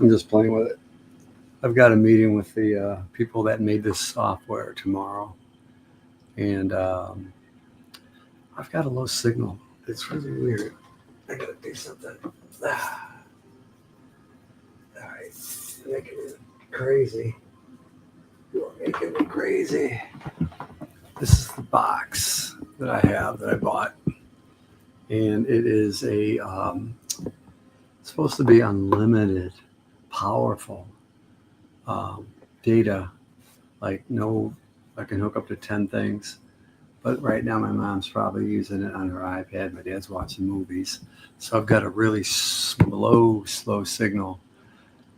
I'm just playing with it. I've got a meeting with the people that made this software tomorrow, and I've got a low signal. It's really weird. I gotta do something. All right, making it crazy. You're making me crazy. This is the box that I have that I bought, and it is it's supposed to be unlimited, powerful data. Like no, I can hook up to 10 things. But right now, my mom's probably using it on her iPad. My dad's watching movies, so I've got a really slow signal.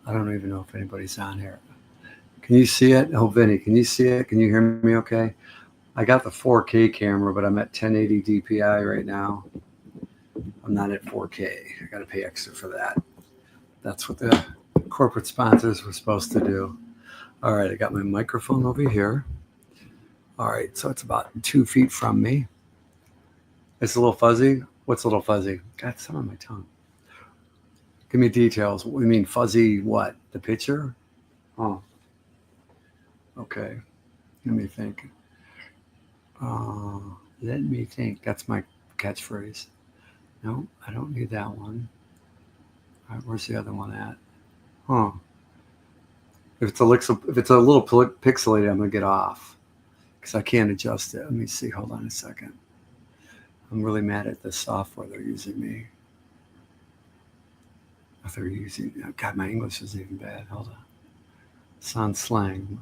I don't even know if anybody's on here. Can you see it? Oh, Vinny, can you see it? Can you hear me okay? I got the 4K camera, but I'm at 1080 DPI right now. I'm not at 4K. I got to pay extra for that. That's what the corporate sponsors were supposed to do. All right, I got my microphone over here. All right, so it's about 2 feet from me. It's a little fuzzy. What's a little fuzzy? Got some on my tongue. Give me details. What do you mean fuzzy? What? The picture? Oh, okay. Let me think. Let me think. That's my catchphrase. No, I don't need that one. All right, where's the other one at? Huh. If it's a little pixelated, I'm gonna get off because I can't adjust it. Let me see. Hold on a second. I'm really mad at the software they're using me. If they're using, God, my English is even bad. Hold on. Sound slang.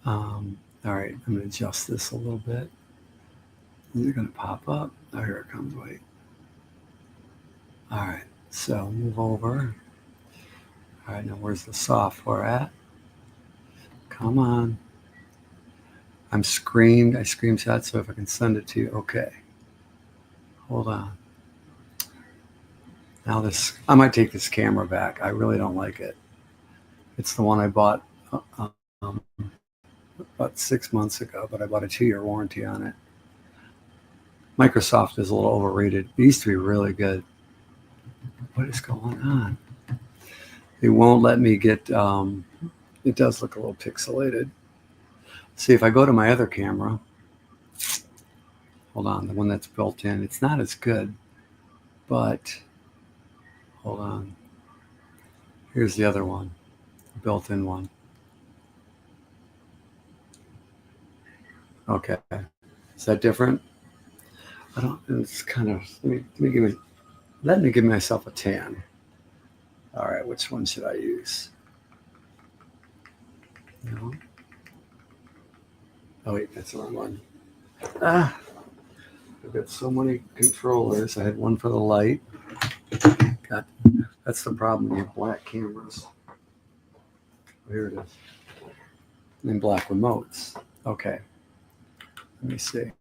All right, I'm gonna adjust this a little bit. Is it gonna pop up? Oh, here it comes. Wait. All right, so move over. All right, now where's the software at? Come on. I screenshot, so if I can send it to you. Okay. Hold on. Now I might take this camera back. I really don't like it. It's the one I bought about 6 months ago, but I bought a 2-year warranty on it. Microsoft is a little overrated. It used to be really good. What is going on? It won't let me get, it does look a little pixelated. See, if I go to my other camera, hold on, the one that's built in, it's not as good, but hold on. Here's the other one, built-in one. Okay, is that different? I don't, it's kind of, let me give myself a tan. All right, which one should I use? No. Oh wait, that's the wrong one. I've got so many controllers. I had one for the light. God, that's the problem when you have black cameras. Here it is. And black remotes. Okay. Let me see.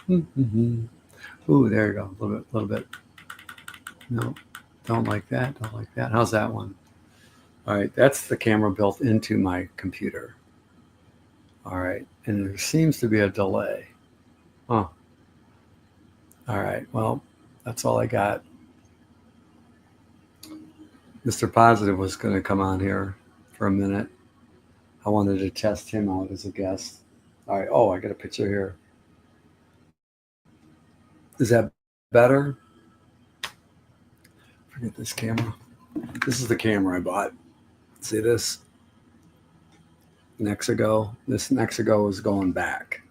Ooh, there you go. A little bit. No, don't like that. Don't like that. How's that one? All right, that's the camera built into my computer. All right, and there seems to be a delay. Huh. All right, well, that's all I got. Mr. Positive was going to come on here for a minute. I wanted to test him out as a guest. All right, oh, I got a picture here. Is that better? Forget this camera. This is the camera I bought. See this? Nexigo. This Nexigo is going back.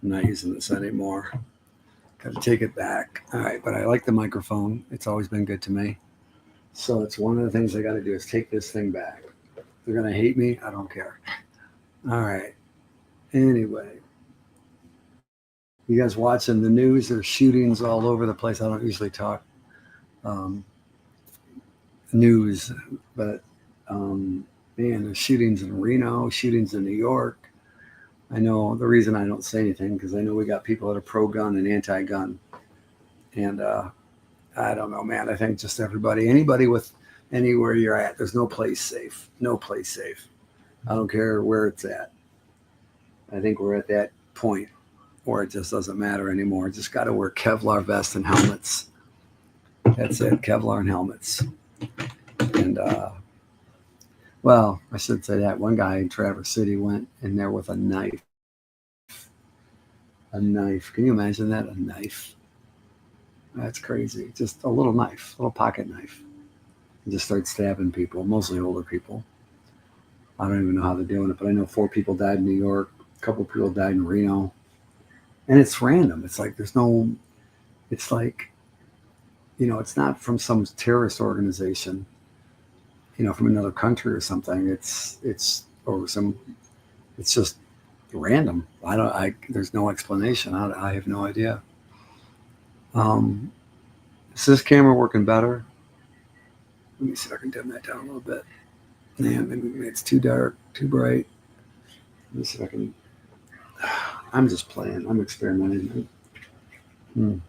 I'm not using this anymore. Got to take it back. All right, but I like the microphone. It's always been good to me. So it's one of the things I got to do is take this thing back. They're going to hate me. I don't care. All right. Anyway, you guys watching the news? There's shootings all over the place. I don't usually talk news, but man, there's shootings in Reno, shootings in New York. I know the reason I don't say anything because I know we got people that are pro-gun and anti-gun, and I don't know, man. I think just anybody with anywhere you're at, there's no place safe. No place safe. I don't care where it's at. I think we're at that point where it just doesn't matter anymore. Just got to wear Kevlar vests and helmets. That's it, Kevlar and helmets. And Well, I should say that one guy in Traverse City went in there with a knife. A knife. Can you imagine that? A knife. That's crazy. Just a little knife, a little pocket knife. And just start stabbing people, mostly older people. I don't even know how they're doing it, but I know 4 people died in New York, a couple of people died in Reno. And it's random. It's like there's no, it's like, it's not from some terrorist organization, from another country or something. Or it's just random. There's no explanation. I have no idea. Um, is this camera working better? Let me see if I can dim that down a little bit. Man, maybe it's too dark, too bright. Let me see if I can. I'm just playing. I'm experimenting. All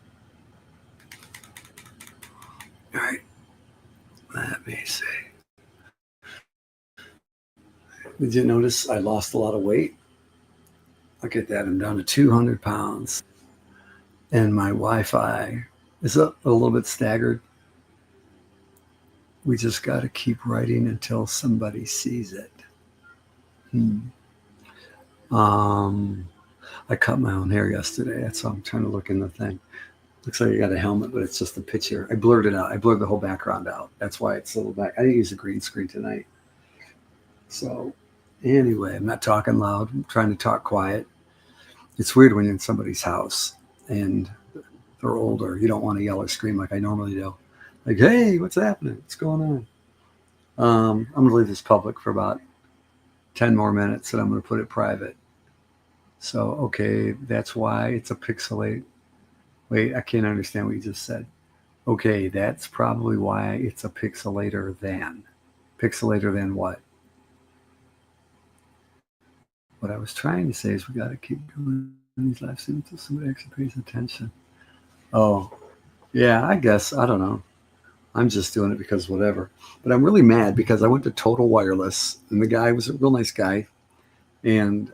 right. Let me see. Did you notice I lost a lot of weight? Look at that. I'm down to 200 pounds. And my Wi-Fi is up a little bit staggered. We just got to keep writing until somebody sees it. I cut my own hair yesterday. That's why I'm trying to look in the thing. Looks like I got a helmet, but it's just a picture. I blurred it out. I blurred the whole background out. That's why it's a little back. I didn't use a green screen tonight. So anyway, I'm not talking loud. I'm trying to talk quiet. It's weird when you're in somebody's house and they're older. You don't want to yell or scream like I normally do. Like, hey, what's happening? What's going on? I'm going to leave this public for about 10 more minutes and I'm going to put it private. So, okay, that's why it's a pixelate. Wait, I can't understand what you just said. Okay, that's probably why it's a pixelator than. Pixelator than what? What I was trying to say is we got to keep doing these live streams until somebody actually pays attention. Oh, yeah, I guess. I don't know. I'm just doing it because whatever. But I'm really mad because I went to Total Wireless and the guy was a real nice guy. And,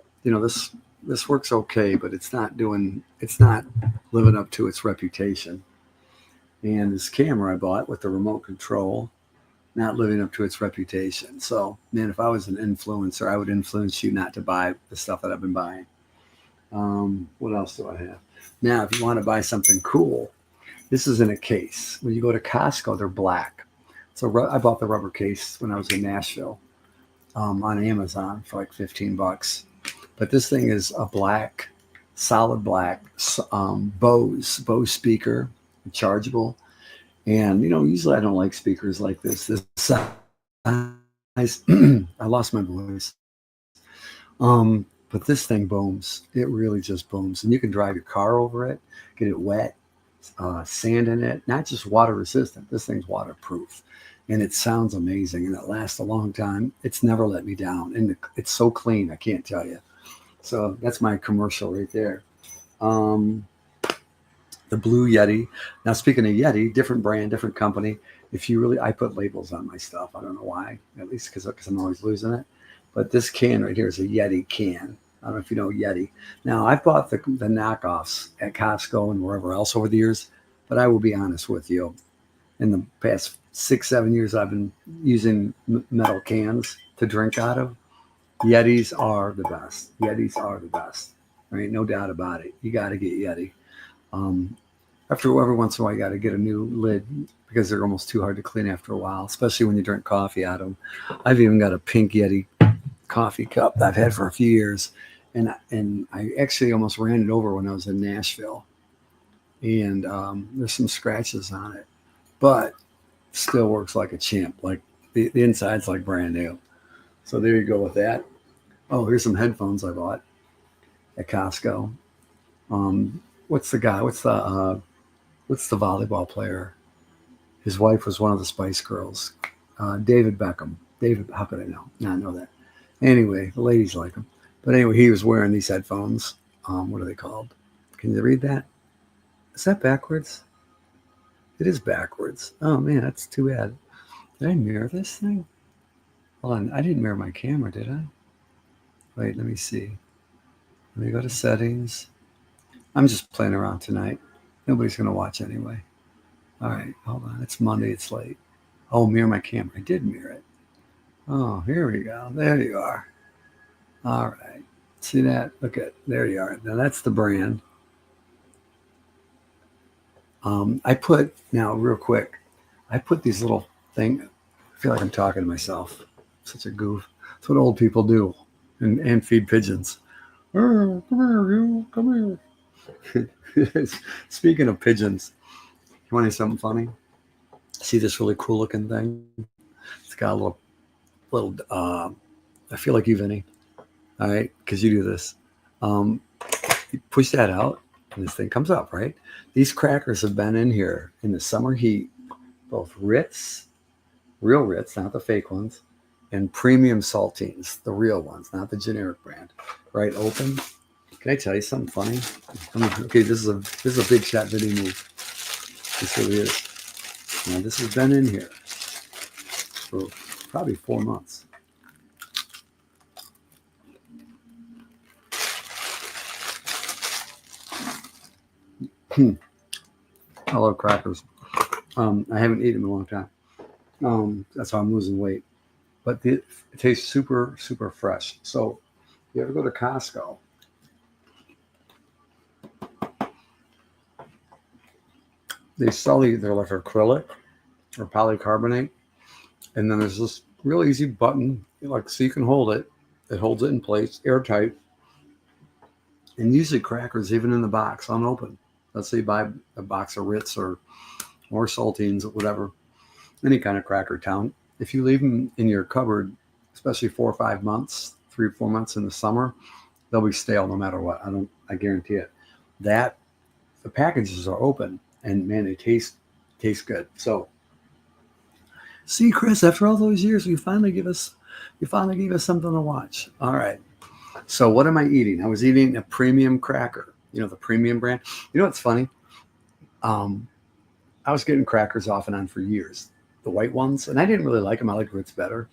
this works okay, but it's not living up to its reputation. And this camera I bought with the remote control, not living up to its reputation. So, man, if I was an influencer, I would influence you not to buy the stuff that I've been buying. What else do I have? Now, if you want to buy something cool, this is in a case. When you go to Costco, they're black. So I bought the rubber case when I was in Nashville on Amazon for like $15. But this thing is a black, solid black Bose speaker, chargeable. And, usually I don't like speakers like this. This size, I lost my voice. But this thing booms. It really just booms. And you can drive your car over it, get it wet, sand in it, not just water resistant. This thing's waterproof. And it sounds amazing. And it lasts a long time. It's never let me down. And it's so clean, I can't tell you. So that's my commercial right there. The Blue Yeti. Now, speaking of Yeti, different brand, different company. I put labels on my stuff. I don't know why, at least because I'm always losing it. But this can right here is a Yeti can. I don't know if you know Yeti. Now, I've bought the knockoffs at Costco and wherever else over the years. But I will be honest with you. In the past 6-7 years, I've been using metal cans to drink out of. Yetis are the best. Yetis are the best. There ain't no doubt about it. You got to get Yeti. Every once in a while, you got to get a new lid because they're almost too hard to clean after a while, especially when you drink coffee out of them. I've even got a pink Yeti coffee cup that I've had for a few years, and I actually almost ran it over when I was in Nashville, and there's some scratches on it, but still works like a champ. Like the inside's like brand new. So there you go with that. Oh, here's some headphones I bought at Costco. What's the guy? What's the volleyball player? His wife was one of the Spice Girls. David Beckham. David, how could I know? Not know that. Anyway, the ladies like him. But anyway, he was wearing these headphones. What are they called? Can you read that? Is that backwards? It is backwards. Oh man, that's too bad. Did I mirror this thing? Hold on, I didn't mirror my camera, did I? Wait, let me see. Let me go to settings. I'm just playing around tonight. Nobody's going to watch anyway. All right, hold on. It's Monday. It's late. Oh, mirror my camera. I did mirror it. Oh, here we go. There you are. All right. See that? Look at there you are. Now that's the brand. I put now real quick. I put these little thing. I feel like I'm talking to myself. Such a goof. That's what old people do, and feed pigeons. Oh, come here, you. Come here. Speaking of pigeons, you want to hear something funny? See this really cool looking thing? It's got a little. I feel like you, Vinny. All right, because you do this. Um, you push that out, and this thing comes up. Right. These crackers have been in here in the summer heat, both Ritz, real Ritz, not the fake ones, and premium saltines, the real ones, not the generic brand. Right. Open. Can I tell you something funny? Okay, this is a big shot Vinny move. This really is. Now this has been in here for probably 4 months. I love crackers. I haven't eaten them in a long time. That's how I'm losing weight. But it tastes super, super fresh. So if you ever go to Costco, they sell either like acrylic or polycarbonate. And then there's this real easy button, like so you can hold it. It holds it in place, airtight. And usually crackers, even in the box, unopened. Let's say you buy a box of Ritz or saltines or whatever, any kind of cracker town. If you leave them in your cupboard, especially 4 or 5 months, 3 or 4 months in the summer, they'll be stale no matter what. I guarantee it. That the packages are open and man, they taste good. So see, Chris, after all those years, you finally gave us something to watch. All right. So what am I eating? I was eating a premium cracker. You know the premium brand. You know what's funny? Um, I was getting crackers off and on for years, the white ones, and I didn't really like them. I liked Ritz better,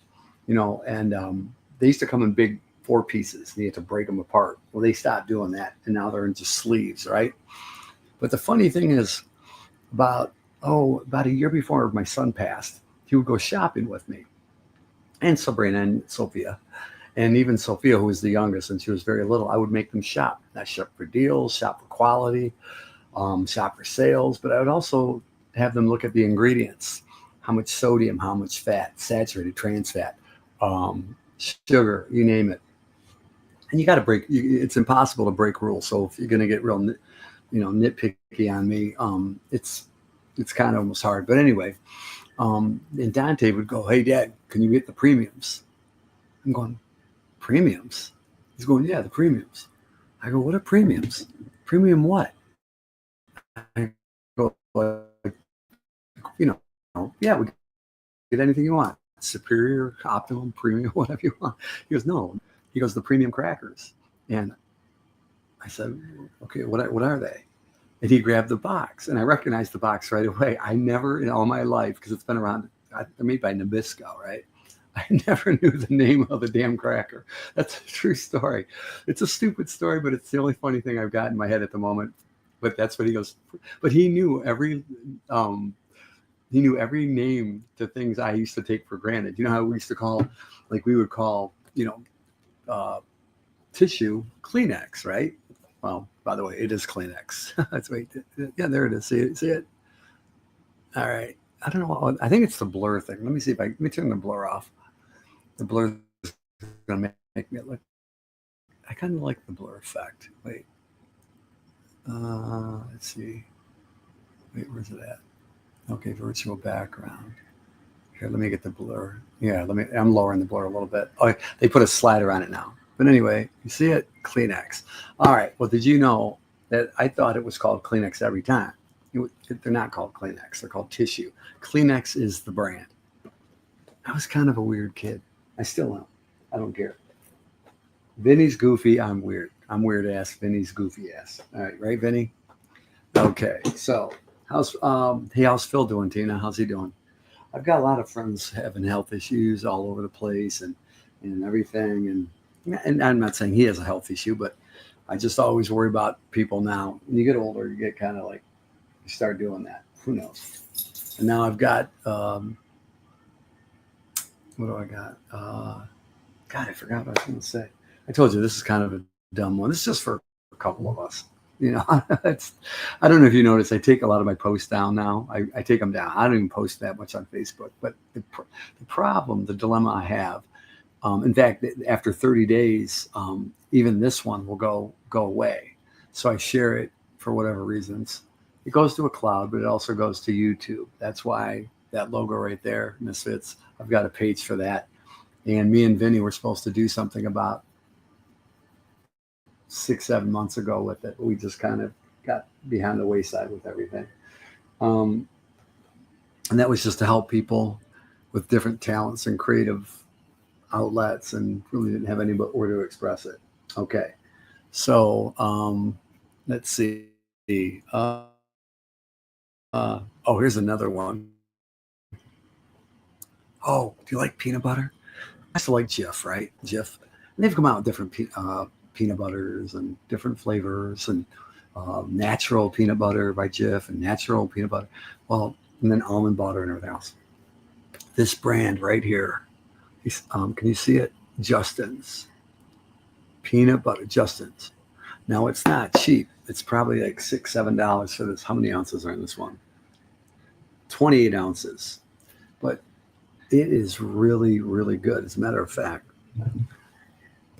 and they used to come in big 4 pieces. And you had to break them apart. Well, they stopped doing that, and now they're in just sleeves, right? But the funny thing is, about a year before my son passed, he would go shopping with me, and Sabrina and Sophia, and even Sophia, who was the youngest, and she was very little. I would make them shop. I shop for deals, shop for quality, shop for sales, but I would also have them look at the ingredients, how much sodium, how much fat, saturated, trans fat, sugar, you name it. And you got to break. It's impossible to break rules. So if you're going to get real, nitpicky on me, it's kind of almost hard. But anyway, and Dante would go, "Hey, Dad, can you get the premiums?" I'm going, "Premiums?" He's going, "Yeah, the premiums." I go, "What are premiums? Premium what?" I go, "Yeah, we get anything you want. Superior, optimum, premium, whatever you want." He goes, "No." He goes, "The premium crackers." And I said, "Okay, what are they?" And he grabbed the box, and I recognized the box right away. I never in all my life, because it's been around, they're made by Nabisco, right? I never knew the name of the damn cracker. That's a true story. It's a stupid story, but it's the only funny thing I've got in my head at the moment. But that's what he goes. But um, he knew every name to things I used to take for granted. You know how we used to call, like we would call, uh, tissue Kleenex, right? Well, by the way, it is Kleenex. That's wait, yeah, there it is. See it? See it? All right. I don't know. I think it's the blur thing. Let me turn the blur off. The blur is gonna make me look. I kind of like the blur effect. Wait. Let's see. Wait, where's it at? Okay, virtual background. Here, let me get the blur. Yeah, I'm lowering the blur a little bit. Oh, they put a slider on it now. But anyway, you see it? Kleenex. All right. Well, did you know that I thought it was called Kleenex every time? They're not called Kleenex. They're called tissue. Kleenex is the brand. I was kind of a weird kid. I still am. I don't care. Vinny's goofy. I'm weird. I'm weird ass. Vinny's goofy ass. All right, right, Vinny? Okay. So, how's Phil doing, Tina? How's he doing? I've got a lot of friends having health issues all over the place and everything. And I'm not saying he has a health issue, but I just always worry about people now. When you get older, you get kind of like, you start doing that. Who knows? And now I've got What do I got? God, I forgot what I was going to say. I told you this is kind of a dumb one. This is just for a couple of us. You know, it's, I don't know if you notice, I take a lot of my posts down now. I take them down. I don't even post that much on Facebook. But the problem, the dilemma I have, in fact, after 30 days, even this one will go away. So I share it for whatever reasons. It goes to a cloud, but it also goes to YouTube. That's why that logo right there, Misfits, I've got a page for that. And me and Vinny were supposed to do something about 6, 7 months ago with it. We just kind of got behind the wayside with everything. Um, and that was just to help people with different talents and creative outlets, and really didn't have anywhere to express it. Okay. So let's see. Oh, here's another one. Oh, do you like peanut butter? I still like Jif, right? Jif. And they've come out with different peanut butters and different flavors, and natural peanut butter by Jif and natural peanut butter. Well, and then almond butter and everything else. This brand right here, can you see it? Justin's peanut butter. Justin's. Now it's not cheap. It's probably like $6, $7 for this. How many ounces are in this one? 28 ounces. But it is really, really good. As a matter of fact,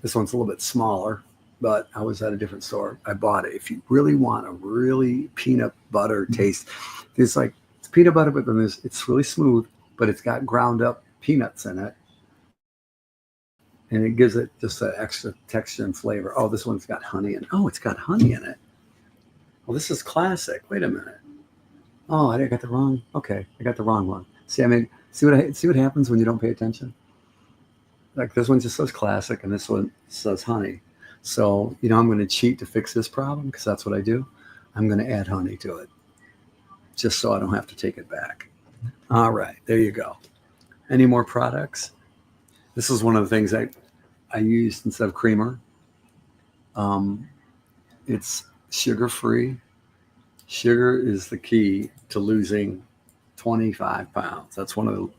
this one's a little bit smaller, but I was at a different store. I bought it. If you really want a really peanut butter taste, it's like it's peanut butter, but then it's really smooth, but it's got ground up peanuts in it. And it gives it just that extra texture and flavor. Oh, this one's got honey in it. Oh, it's got honey in it. Well, this is classic. Wait a minute. Oh, I got the wrong. Okay, I got the wrong one. See, I mean, see what happens when you don't pay attention. Like this one just says classic, and this one says honey. So I'm going to cheat to fix this problem because that's what I do. I'm going to add honey to it, just so I don't have to take it back. All right, there you go. Any more products? This is one of the things I used instead of creamer. It's sugar free. Sugar is the key to losing 25 pounds. That's one of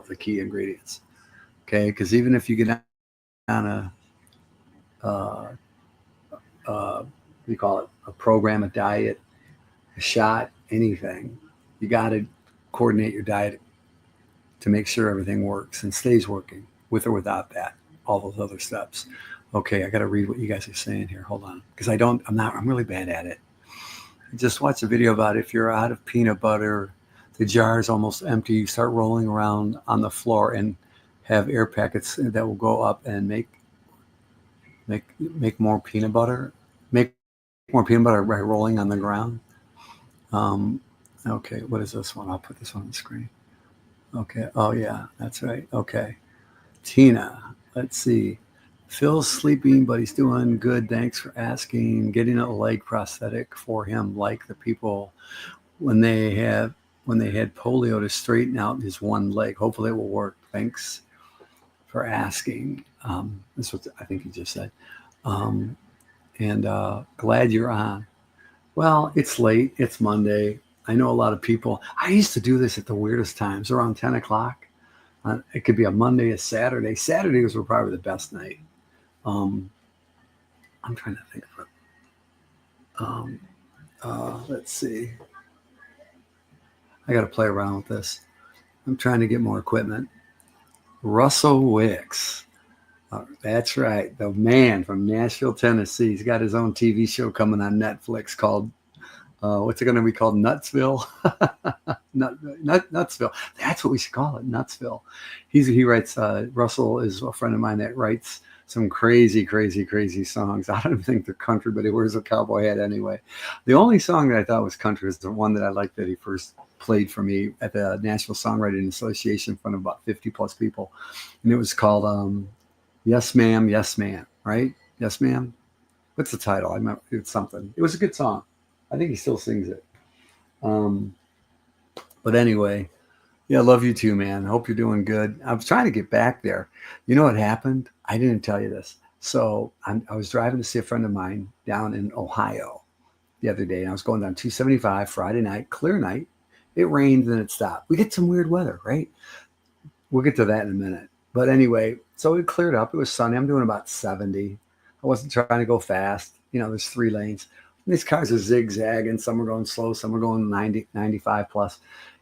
the key ingredients. Okay, because even if you get on what do you call it, a program, a diet, a shot, anything, you got to coordinate your diet to make sure everything works and stays working with or without that, all those other steps. Okay, I got to read what you guys are saying here. Hold on, because I'm really bad at it. Just watch a video about if you're out of peanut butter, the jar is almost empty. You start rolling around on the floor and have air packets that will go up and make more peanut butter. Make more peanut butter by rolling on the ground. Okay, what is this one? I'll put this on the screen. Okay. Oh yeah, that's right. Okay. Tina, let's see. Phil's sleeping, but he's doing good. Thanks for asking. Getting a leg prosthetic for him, like the people when they had polio, to straighten out his one leg. Hopefully it will work. Thanks for asking. This was, I think he just said. And glad you're on. Well, it's late. It's Monday. I know a lot of people. I used to do this at the weirdest times, around 10 o'clock. It could be a Monday, a Saturday. Saturdays were probably the best night. I'm trying to think of it. Let's see. I got to play around with this. I'm trying to get more equipment. Russell Wicks. That's right. The man from Nashville, Tennessee. He's got his own TV show coming on Netflix called, what's it going to be called? Nutsville? Nutsville. That's what we should call it, Nutsville. He writes, Russell is a friend of mine that writes some crazy, crazy, crazy songs. I don't even think they're country, but he wears a cowboy hat anyway. The only song that I thought was country is the one that I liked that he first played for me at the Nashville Songwriting Association in front of about 50 plus people. And it was called Yes Ma'am, Yes Ma'am, right? Yes Ma'am. What's the title? I remember it's something. It was a good song. I think he still sings it. But anyway, yeah, I love you too, man. I hope you're doing good. I was trying to get back there. You know what happened? I didn't tell you this. So I was driving to see a friend of mine down in Ohio the other day, and I was going down 275 Friday night, clear night. It rained and it stopped. We get some weird weather, right? we'll get to that in a minute. But anyway, so it cleared up. It was sunny. I'm doing about 70. I wasn't trying to go fast. There's 3 lanes. And these cars are zigzagging. Some are going slow. Some are going 90, 95 plus.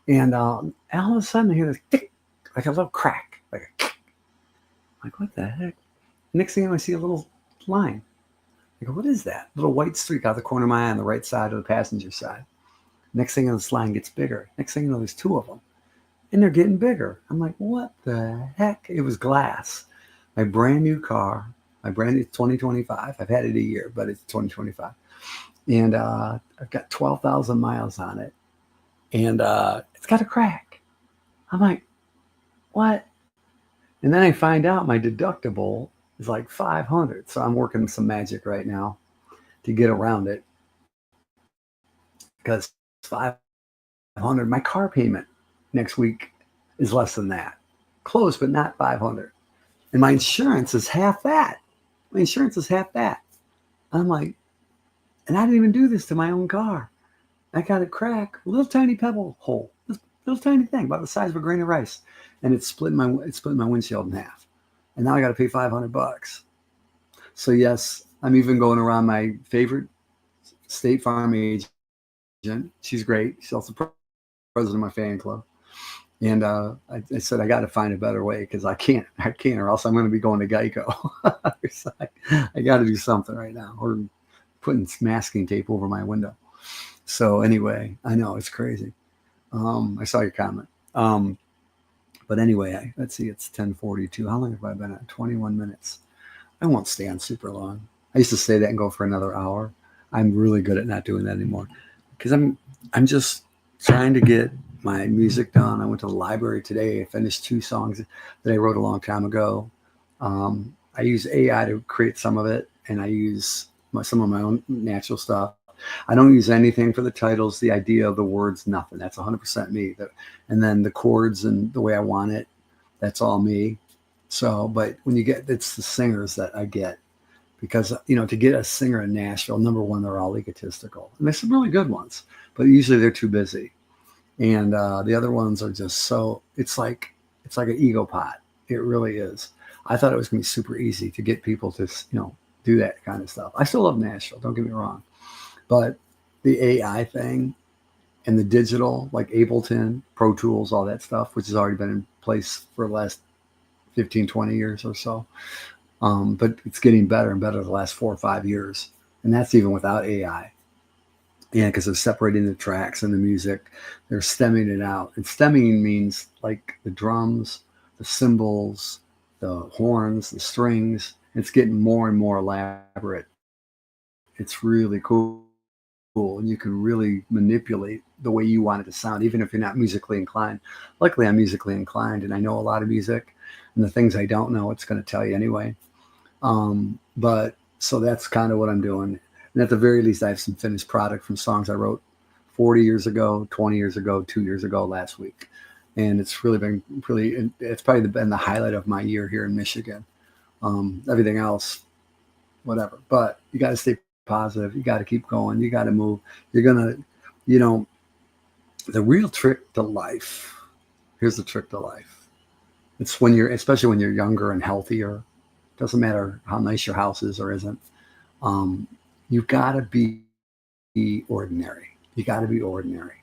And all of a sudden, I hear this tick, like a little crack. Like, what the heck? Next thing I see a little line. I go, what is that? Little white streak out of the corner of my eye on the right side of the passenger side. Next thing you know, this line gets bigger. Next thing you know, there's 2 of them. And they're getting bigger. I'm like, what the heck? It was glass. My brand new car, my brand new 2025. I've had it a year, but it's 2025. And I've got 12,000 miles on it. And it's got a crack. I'm like, what? And then I find out my deductible is like 500. So I'm working some magic right now to get around it. Because 500, my car payment next week is less than that. Close, but not 500. And my insurance is half that. I'm like, and I didn't even do this to my own car. I got a crack, a little tiny pebble hole, this little tiny thing about the size of a grain of rice. And it split my windshield in half. And now I got to pay $500. So yes, I'm even going around my favorite State Farm agent. She's great. She's also president of my fan club. And I said, I got to find a better way because I can't, or else I'm going to be going to Geico. I got to do something right now, or putting masking tape over my window. So anyway, I know it's crazy. I saw your comment. But anyway, let's see, it's 10:42. How long have I been at? 21 minutes. I won't stay on super long. I used to say that and go for another hour. I'm really good at not doing that anymore because I'm just trying to get my music done. I went to the library today. I finished 2 songs that I wrote a long time ago. I use AI to create some of it, and I use some of my own natural stuff. I don't use anything for the titles, the idea of the words, nothing. That's 100% me. And then the chords and the way I want it, that's all me. So, but when you get, it's the singers that I get. Because, to get a singer in Nashville, number one, they're all egotistical. And there's some really good ones, but usually they're too busy. And the other ones are just so, it's like an ego pot. It really is. I thought it was going to be super easy to get people to, do that kind of stuff. I still love Nashville, don't get me wrong. But the AI thing and the digital, like Ableton, Pro Tools, all that stuff, which has already been in place for the last 15, 20 years or so. But it's getting better and better the last 4 or 5 years. And that's even without AI. Yeah, because they're separating the tracks and the music. They're stemming it out. And stemming means like the drums, the cymbals, the horns, the strings. It's getting more and more elaborate. It's really cool. And you can really manipulate the way you want it to sound, even if you're not musically inclined. Luckily, I'm musically inclined and I know a lot of music. And the things I don't know, it's going to tell you anyway. But so that's kind of what I'm doing. And at the very least, I have some finished product from songs I wrote 40 years ago, 20 years ago, 2 years ago, last week. And it's really it's probably been the highlight of my year here in Michigan. Everything else, whatever. But you got to stay positive. You got to keep going. You got to move. You're going to, the real trick to life. Here's the trick to life. It's especially when you're younger and healthier. Doesn't matter how nice your house is or isn't. You've got to be ordinary. You got to be ordinary.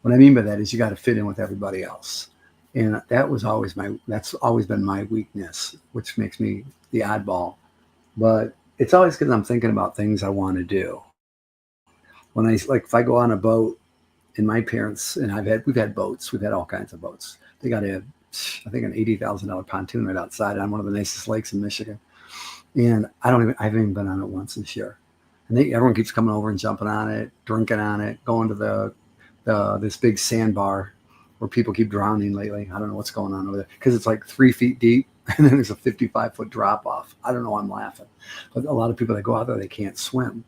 What I mean by that is you got to fit in with everybody else. And that's always been my weakness, which makes me the oddball. But it's always because I'm thinking about things I want to do. When if I go on a boat, and my parents, and we've had boats, we've had all kinds of boats. They got I think an $80,000 pontoon right outside on one of the nicest lakes in Michigan. And I haven't even been on it once this year. And everyone keeps coming over and jumping on it, drinking on it, going to this big sandbar where people keep drowning lately. I don't know what's going on over there because it's like 3 feet deep and then there's a 55-foot drop off. I don't know. I'm laughing. But a lot of people that go out there, they can't swim.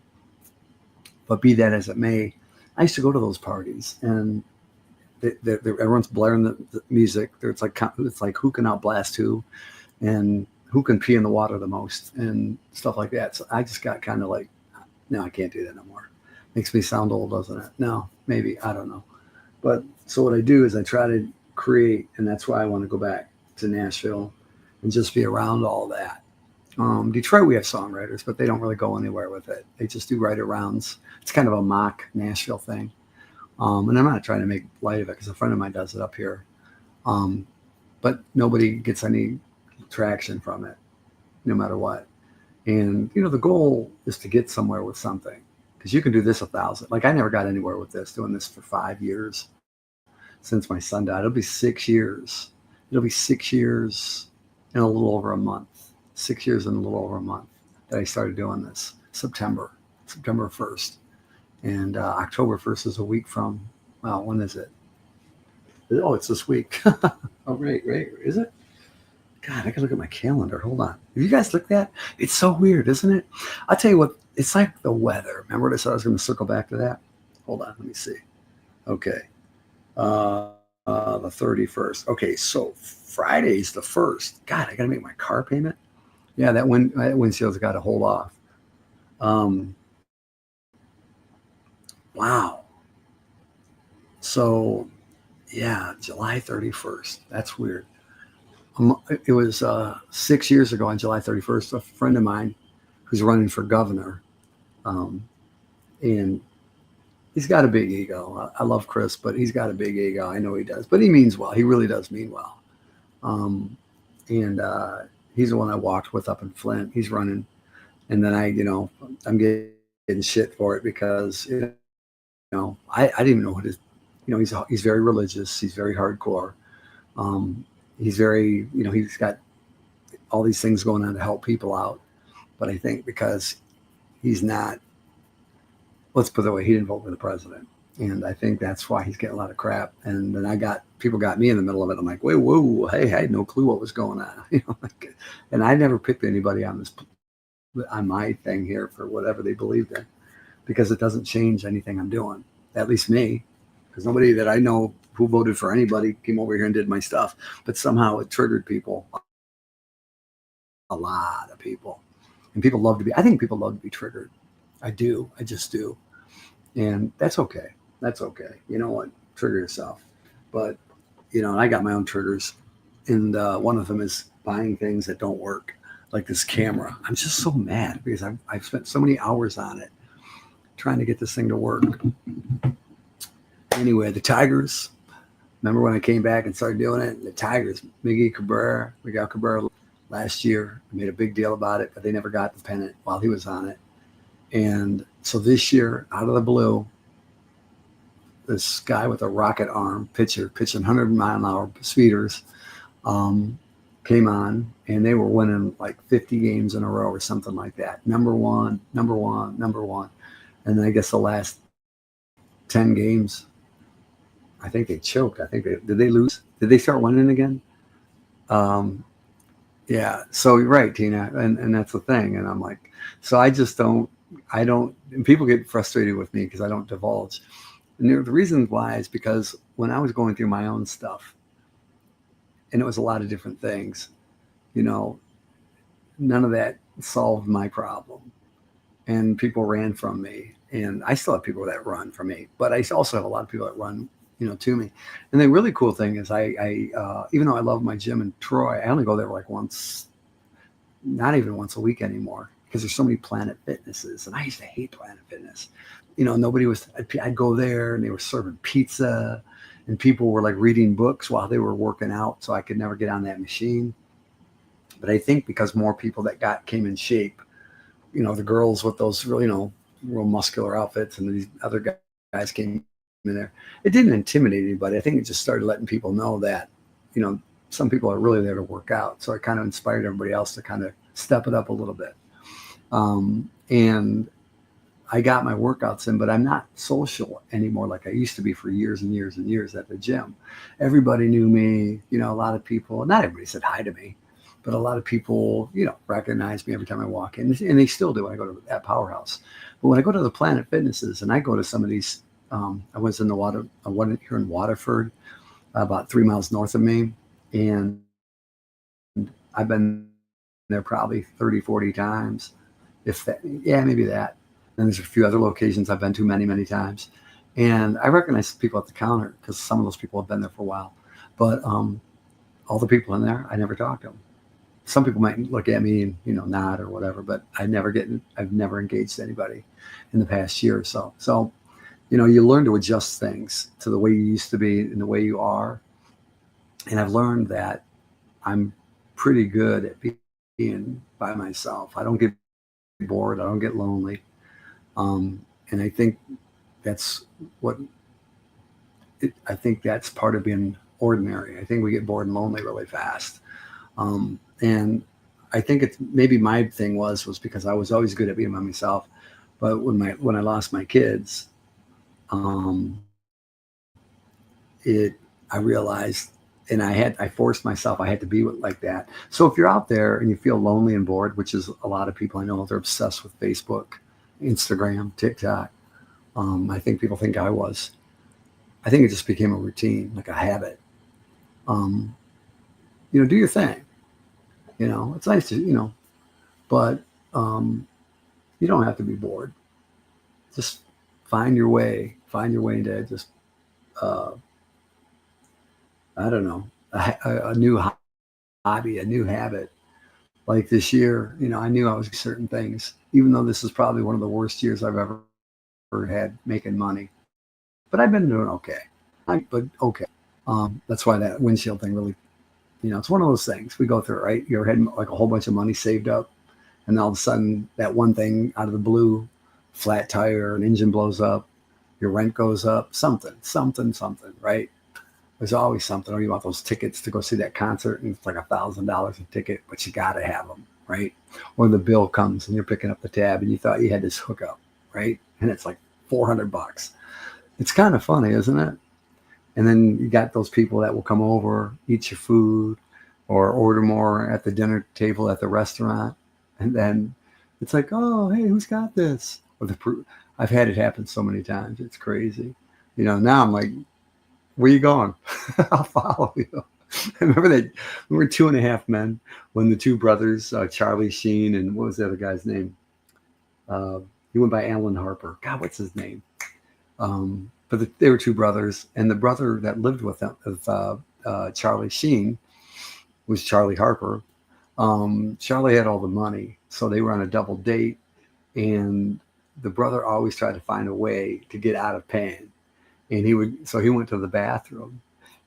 But be that as it may, I used to go to those parties and everyone's blaring the music. It's like who can outblast who and who can pee in the water the most and stuff like that. So I just got kind of like, no, I can't do that no more. Makes me sound old, doesn't it? No, maybe, I don't know. But so what I do is I try to create, and that's why I want to go back. to Nashville and just be around all that. Detroit, we have songwriters, but they don't really go anywhere with it. They just do write-arounds. It's kind of a mock Nashville thing. And I'm not trying to make light of it because a friend of mine does it up here. But nobody gets any traction from it, no matter what. And, the goal is to get somewhere with something, because you can do this 1,000. Like, I never got anywhere with this, doing this for 5 years since my son died. It'll be 6 years. It'll be 6 years in a little over a month. 6 years in a little over a month that I started doing this. September 1st. And October 1st is a week from, well, when is it? Oh, it's this week. Oh, right. Is it? God, I gotta look at my calendar. Hold on. Have you guys looked at that? It's so weird, isn't it? I'll tell you what, it's like the weather. Remember what I said I was going to circle back to that? Hold on, let me see. Okay. The 31st. Okay, so Friday's the 1st. God, I gotta make my car payment. Yeah, that windshield's got to hold off. Wow. So, yeah, July 31st. That's weird. It was 6 years ago on July 31st, a friend of mine who's running for governor, and he's got a big ego. I love Chris, but he's got a big ego. I know he does, but he means well. He really does mean well. And he's the one I walked with up in Flint. He's running, and then I'm getting shit for it because I didn't even know what his, he's very religious. He's very hardcore. He's very, he's got all these things going on to help people out. But I think because he's not, let's put it that way, he didn't vote for the president. And I think that's why he's getting a lot of crap. And then people got me in the middle of it. I'm like, whoa, hey, I had no clue what was going on. And I never picked anybody on my thing here for whatever they believed in, because it doesn't change anything I'm doing, at least me, because nobody that I know who voted for anybody came over here and did my stuff. But somehow it triggered people, a lot of people. And I think people love to be triggered. I do. I just do. And that's okay. That's okay. You know what? Trigger yourself. But, and I got my own triggers. And one of them is buying things that don't work, like this camera. I'm just so mad because I've spent so many hours on it trying to get this thing to work. Anyway, the Tigers. Remember when I came back and started doing it? The Tigers, Miggy Cabrera, Miguel Cabrera last year. I made a big deal about it, but they never got the pennant while he was on it. And so this year, out of the blue, this guy with a rocket arm, pitching 100-mile-an-hour speeders, came on, and they were winning like 50 games in a row or something like that. Number one. And I guess the last 10 games, I think they choked. Did they lose? Did they start winning again? Yeah. So you're right, Tina. And that's the thing. And I'm like, so I just don't, and people get frustrated with me because I don't divulge. And the reason why is because when I was going through my own stuff, and it was a lot of different things, none of that solved my problem. And people ran from me. And I still have people that run from me, but I also have a lot of people that run, to me. And the really cool thing is I even though I love my gym in Troy, I only go there like once, not even once a week anymore, because there's so many Planet Fitnesses. And I used to hate Planet Fitness. I'd go there and they were serving pizza and people were like reading books while they were working out. So I could never get on that machine. But I think because more people that came in shape, the girls with those real muscular outfits and these other guys came in there, it didn't intimidate anybody. I think it just started letting people know that, some people are really there to work out. So it kind of inspired everybody else to kind of step it up a little bit. And I got my workouts in, but I'm not social anymore like I used to be for years and years and years at the gym. Everybody knew me, a lot of people, not everybody said hi to me, but a lot of people, recognize me every time I walk in, and they still do when I go to that Powerhouse. But when I go to the Planet Fitnesses and I go to some of these, I was in I went here in Waterford, about 3 miles north of me, and I've been there probably 30, 40 times, if that, yeah, maybe that. And there's a few other locations I've been to many, many times. And I recognize people at the counter because some of those people have been there for a while. But all the people in there, I never talk to them. Some people might look at me and, nod or whatever, but I've never engaged anybody in the past year or so. So, you learn to adjust things to the way you used to be and the way you are. And I've learned that I'm pretty good at being by myself. I don't get bored. I don't get lonely. And I think that's what I think that's part of being ordinary. I think we get bored and lonely really fast. And I think it's maybe my thing was because I was always good at being by myself. But when I lost my kids, um, I realized, and I forced myself, I had to be like that. So if you're out there and you feel lonely and bored, which is a lot of people I know, they're obsessed with Facebook, Instagram, TikTok. I think people think I was. I think it just became a routine, like a habit. Um, do your thing. It's nice to, but um, you don't have to be bored. Just find your way into just, uh, I don't know, a new hobby, a new habit. Like this year, I knew I was certain things, even though this is probably one of the worst years I've ever had making money. But I've been doing okay. But okay. That's why that windshield thing really, it's one of those things we go through, right? You're having like a whole bunch of money saved up, and all of a sudden that one thing out of the blue, flat tire, an engine blows up, your rent goes up, something, right? There's always something. Or you want those tickets to go see that concert, and it's like $1,000 a ticket, but you got to have them, right? Or the bill comes and you're picking up the tab and you thought you had this hookup, right? And it's like $400. It's kind of funny, isn't it? And then you got those people that will come over, eat your food, or order more at the dinner table at the restaurant. And then it's like, oh, hey, who's got this? I've had it happen so many times. It's crazy. Now I'm like, where you going? I'll follow you. Remember Two and a Half Men, when the two brothers, Charlie Sheen and what was the other guy's name? Uh, he went by Alan Harper. God, what's his name? But they were two brothers, and the brother that lived with them, Charlie Sheen, was Charlie Harper. Charlie had all the money, so they were on a double date, and the brother always tried to find a way to get out of paying. And he went to the bathroom,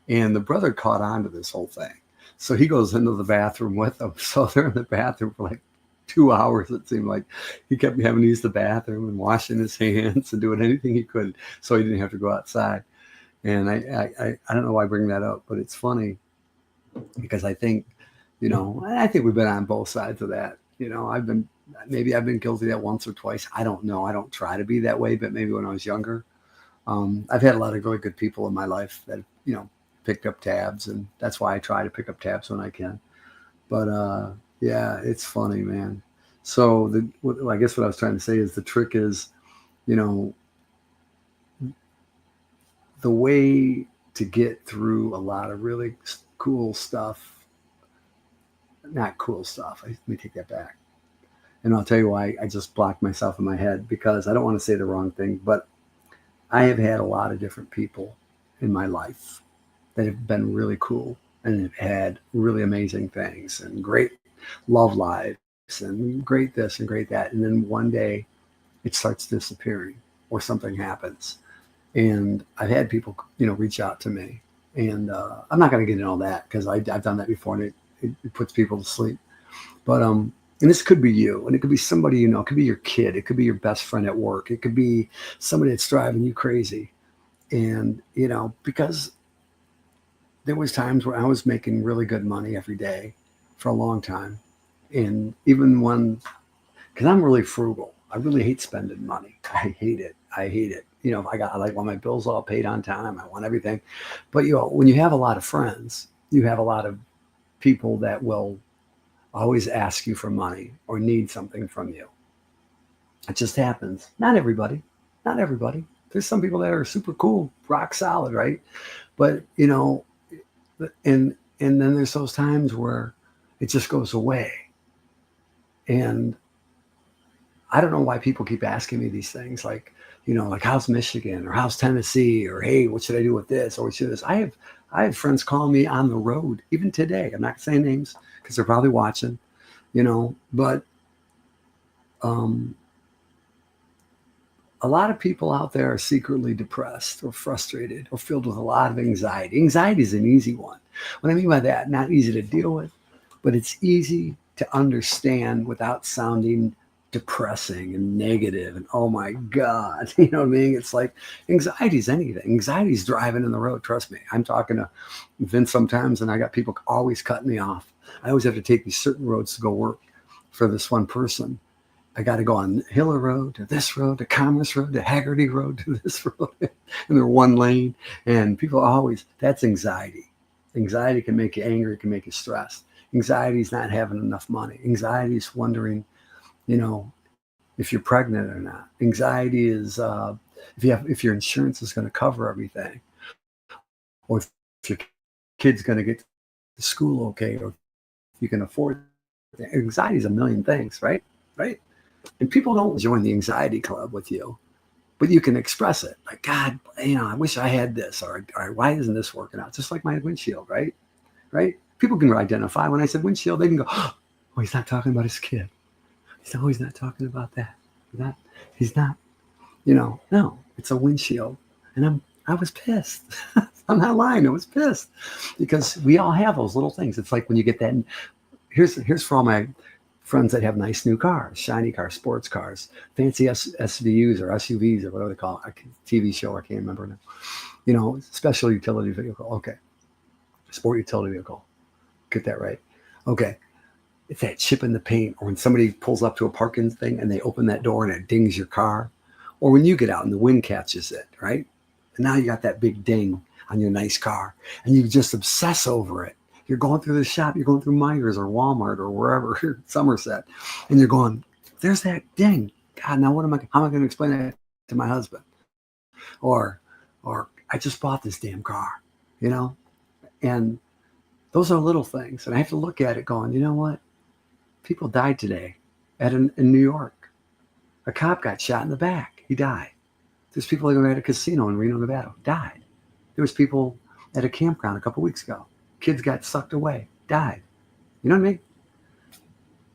and the brother caught on to this whole thing. So he goes into the bathroom with them. So they're in the bathroom for like 2 hours. It seemed like he kept having to use the bathroom and washing his hands and doing anything he could so he didn't have to go outside. And I don't know why I bring that up, but it's funny because I think we've been on both sides of that. I've been guilty of that once or twice. I don't know. I don't try to be that way, but maybe when I was younger. I've had a lot of really good people in my life that, picked up tabs, and that's why I try to pick up tabs when I can. But yeah, it's funny, man. So I guess what I was trying to say is the trick is, the way to get through a lot of really cool stuff, not cool stuff. Let me take that back. And I'll tell you why I just blocked myself in my head, because I don't want to say the wrong thing, but I have had a lot of different people in my life that have been really cool and have had really amazing things and great love lives and great this and great that. And then one day it starts disappearing or something happens. And I've had people, reach out to me. And I'm not going to get into all that because I've done that before, and it puts people to sleep. But and this could be you, and it could be somebody it could be your kid, it could be your best friend at work, it could be somebody that's driving you crazy. And because there was times where I was making really good money every day for a long time, and even because I'm really frugal, I really hate spending money. I hate it. I like want my bills all paid on time. I want everything. But when you have a lot of friends, you have a lot of people that will always ask you for money or need something from you. It just happens. Not everybody. There's some people that are super cool, rock solid, right? But and then there's those times where it just goes away. And I don't know why people keep asking me these things, like how's Michigan or how's Tennessee, or hey, what should I do with this or what should this? I I have friends calling me on the road, even today. I'm not saying names because they're probably watching, but um, a lot of people out there are secretly depressed or frustrated or filled with a lot of anxiety. Anxiety is an easy one. What I mean by that, not easy to deal with, but it's easy to understand without sounding depressing and negative and oh my God, you know what I mean? It's like anxiety is anything. Anxiety is driving in the road. Trust me. I'm talking to Vince sometimes and I got people always cutting me off. I always have to take these certain roads to go work for this one person. I got to go on Hiller Road to this road to Commerce Road to Haggerty Road to this road, and they're one lane. And people always, that's anxiety. Anxiety can make you angry, can make you stressed. Anxiety is not having enough money. Anxiety is wondering, if you're pregnant or not. Anxiety is if your insurance is going to cover everything, or if your kid's going to get to school okay, or if you can afford it. Anxiety is a million things, right? Right. And people don't join the anxiety club with you, but you can express it like, God, I wish I had this, or why isn't this working out? Just like my windshield, right? Right? People can identify when I said windshield, they can go, oh, he's not talking about his kid. He's not talking about that. He's not, no, it's a windshield. And I was pissed. I'm not lying. I was pissed because we all have those little things. It's like when you get that, here's for all my friends that have nice new cars, shiny cars, sports cars, fancy SVUs or SUVs or whatever they call it. A TV show, I can't remember now. Special utility vehicle. Okay. Sport utility vehicle. Get that right. Okay. It's that chip in the paint, or when somebody pulls up to a parking thing and they open that door and it dings your car, or when you get out and the wind catches it, right? And now you got that big ding on your nice car and you just obsess over it. You're going through the shop, you're going through Myers or Walmart or wherever, Somerset, and you're going, there's that ding. God, now how am I going to explain that to my husband? Or I just bought this damn car, And those are little things. And I have to look at it going, you know what? People died today in New York. A cop got shot in the back. He died. There's people who were at a casino in Reno, Nevada, died. There was people at a campground a couple weeks ago. Kids got sucked away, died. You know what I mean?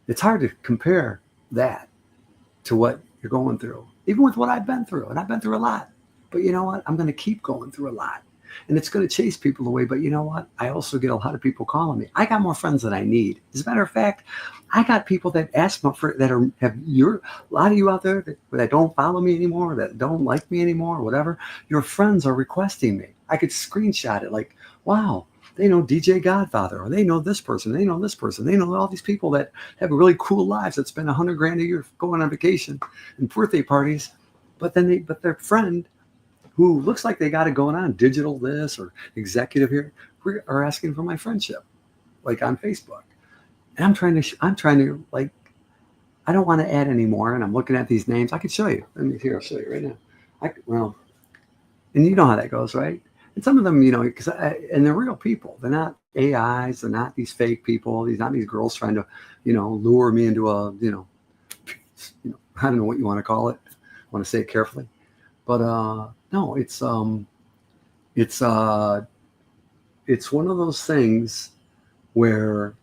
It's hard to compare that to what you're going through, even with what I've been through. And I've been through a lot. But you know what? I'm going to keep going through a lot. And it's going to chase people away. But you know what? I also get a lot of people calling me. I got more friends than I need. As a matter of fact, I got people that ask me a lot of you out there that don't follow me anymore, that don't like me anymore, or whatever. Your friends are requesting me. I could screenshot it like, wow, they know DJ Godfather, or they know this person, they know this person, they know all these people that have really cool lives that spend $100,000 a year going on vacation and birthday parties. But their friend, who looks like they got it going on, digital this or executive here, are asking for my friendship, like on Facebook. And I'm trying to like, I don't want to add anymore. And I'm looking at these names. I could show you. I'll show you right now. And you know how that goes, right? And some of them, and they're real people. They're not AIs. They're not these fake people. Not these girls trying to, lure me into a, I don't know what you want to call it. I want to say it carefully. But no, it's one of those things where,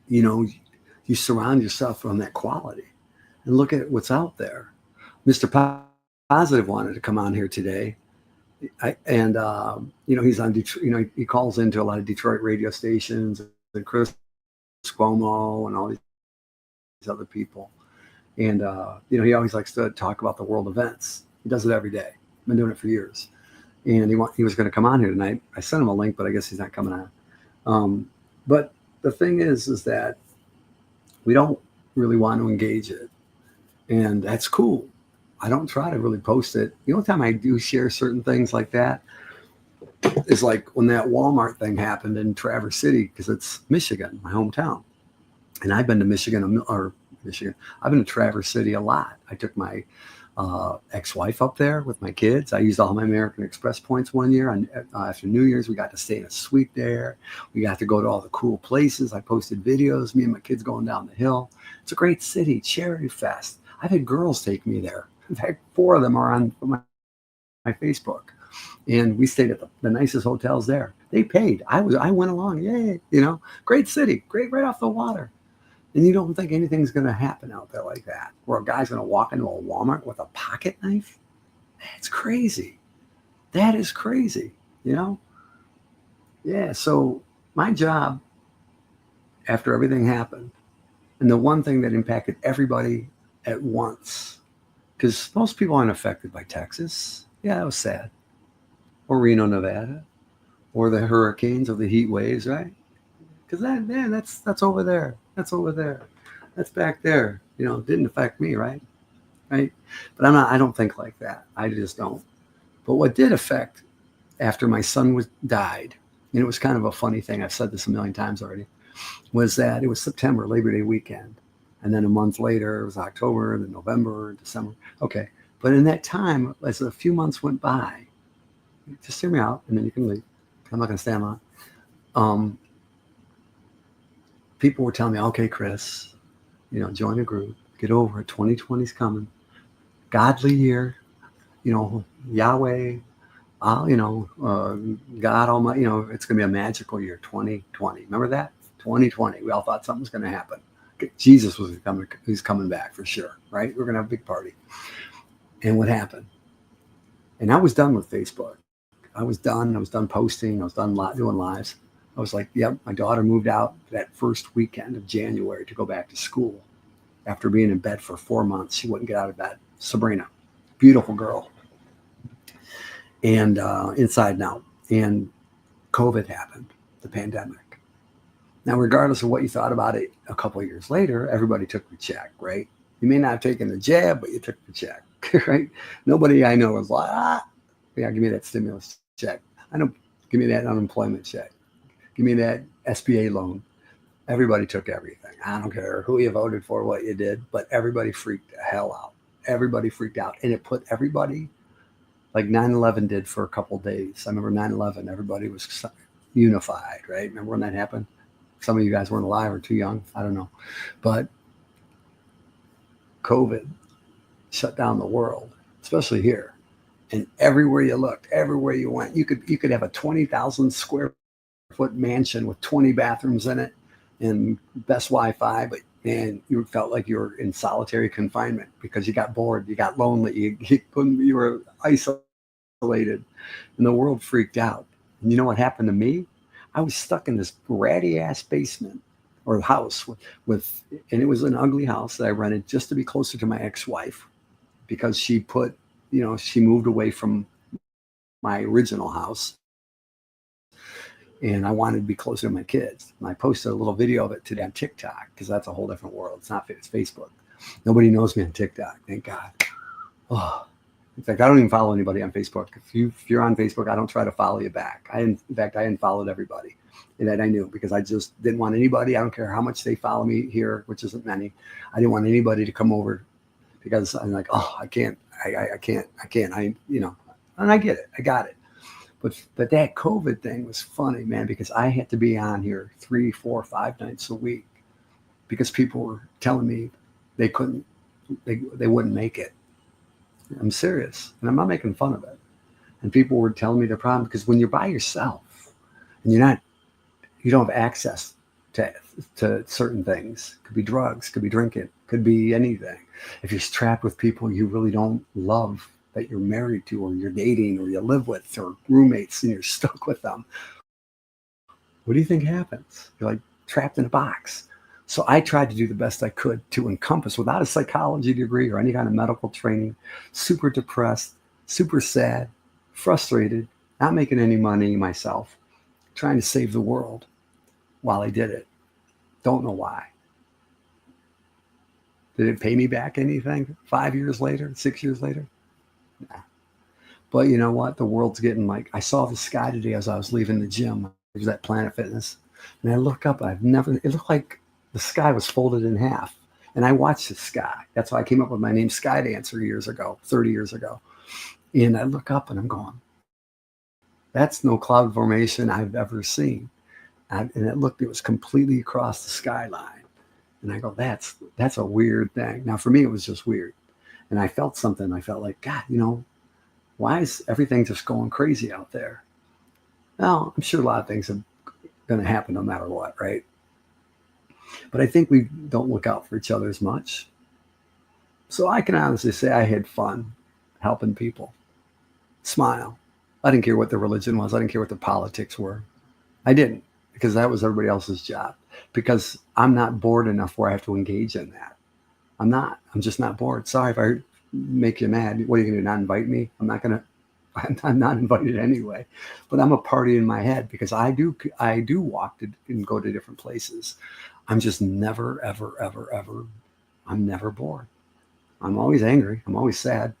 you surround yourself from that quality and look at what's out there. Mr. Positive wanted to come on here today. He's on Detroit, he calls into a lot of Detroit radio stations and Chris Cuomo and all these other people. And, he always likes to talk about the world events. He does it every day. Been doing it for years. And he was going to come on here tonight. I sent him a link, but I guess he's not coming on. But the thing is that we don't really want to engage it. And that's cool. I don't try to really post it. The only time I do share certain things like that is like when that Walmart thing happened in Traverse City, because it's Michigan, my hometown. And I've been to Michigan. I've been to Traverse City a lot. I took my ex-wife up there with my kids. I used all my American Express points one year. And after New Year's, we got to stay in a suite there. We got to go to all the cool places. I posted videos, me and my kids going down the hill. It's a great city, Cherry Fest. I've had girls take me there. In fact, 4 of them are on my Facebook. And we stayed at the nicest hotels there. They paid. I went along. Yay. Great city, great, right off the water. And you don't think anything's going to happen out there like that, where a guy's going to walk into a Walmart with a pocket knife? That's crazy. That is crazy, you know? Yeah. So my job after everything happened, and the one thing that impacted everybody at once, because most people aren't affected by Texas. Yeah, that was sad. Or Reno, Nevada, or the hurricanes or the heat waves, right? Because that's over there. That's over there. That's back there. It didn't affect me, right? Right. But I don't think like that. I just don't. But what did affect after my son died, and it was kind of a funny thing. I've said this a million times already, was that it was September, Labor Day weekend. And then a month later, it was October, then November, December. Okay. But in that time, as a few months went by, just hear me out and then you can leave. I'm not going to stay on. People were telling me, okay, Chris, join a group, get over it. 2020 is coming. Godly year, Yahweh, God Almighty, it's going to be a magical year, 2020. Remember that? 2020. We all thought something was going to happen. Jesus was coming. He's coming back for sure, right? We're going to have a big party. And what happened? And I was done with Facebook. I was done posting. I was done doing lives. I was like, yep, my daughter moved out that first weekend of January to go back to school. After being in bed for 4 months, she wouldn't get out of bed. Sabrina, beautiful girl. And inside and out. And COVID happened, the pandemic. Now, regardless of what you thought about it a couple of years later, everybody took the check, right? You may not have taken the jab, but you took the check, right? Nobody I know was like, yeah, give me that stimulus check. Give me that unemployment check. Give me that SBA loan. Everybody took everything. I don't care who you voted for, what you did, but everybody freaked the hell out. Everybody freaked out. And it put everybody, like 9/11 did for a couple of days. I remember 9/11, everybody was unified, right? Remember when that happened? Some of you guys weren't alive or too young. I don't know. But COVID shut down the world, especially here. And everywhere you looked, everywhere you went, you could have a 20,000 square foot mansion with 20 bathrooms in it and best Wi-Fi, but man, you felt like you were in solitary confinement because you got bored, you got lonely, you were isolated, and the world freaked out. And you know what happened to me? I was stuck in this ratty ass basement or house and it was an ugly house that I rented just to be closer to my ex-wife because she moved away from my original house and I wanted to be closer to my kids. And I posted a little video of it today on TikTok because that's a whole different world. It's Facebook. Nobody knows me on TikTok. Thank God. Oh, in fact, I don't even follow anybody on Facebook. If you're on Facebook, I don't try to follow you back. In fact, I unfollowed everybody that I knew because I just didn't want anybody. I don't care how much they follow me here, which isn't many. I didn't want anybody to come over because I'm like, oh, I can't. And I get it. I got it. But that COVID thing was funny, man, because I had to be on here 3, 4, 5 nights a week because people were telling me they wouldn't make it. I'm serious, and I'm not making fun of it. And people were telling me the problem because when you're by yourself and you don't have access to certain things. Could be drugs, could be drinking, could be anything. If you're trapped with people you really don't love that you're married to or you're dating or you live with or roommates and you're stuck with them, what do you think happens? You're like trapped in a box. So I tried to do the best I could to encompass, without a psychology degree or any kind of medical training, super depressed, super sad, frustrated, not making any money myself, trying to save the world while I did it. Don't know why. Did it pay me back anything 5 years later, 6 years later? Nah. But you know what? The world's getting I saw the sky today as I was leaving the gym. It was at Planet Fitness. And I look up, it looked like the sky was folded in half. And I watched the sky. That's why I came up with my name Sky Dancer 30 years ago. And I look up and I'm going, that's no cloud formation I've ever seen. And it was completely across the skyline. And I go, that's a weird thing. Now, for me, it was just weird. And I felt something. I felt like, God, Why is everything just going crazy out there? Well, I'm sure a lot of things are going to happen no matter what, right? But I think we don't look out for each other as much. So I can honestly say I had fun helping people smile. I didn't care what their religion was. I didn't care what their politics were. I didn't, because that was everybody else's job. Because I'm not bored enough where I have to engage in that. I'm not. I'm just not bored. Sorry if I make you mad. What are you going to do? Not invite me? I'm not going to. I'm not invited anyway. But I'm a party in my head because I do walk to and go to different places. I'm just never, ever, ever, ever. I'm never bored. I'm always angry. I'm always sad,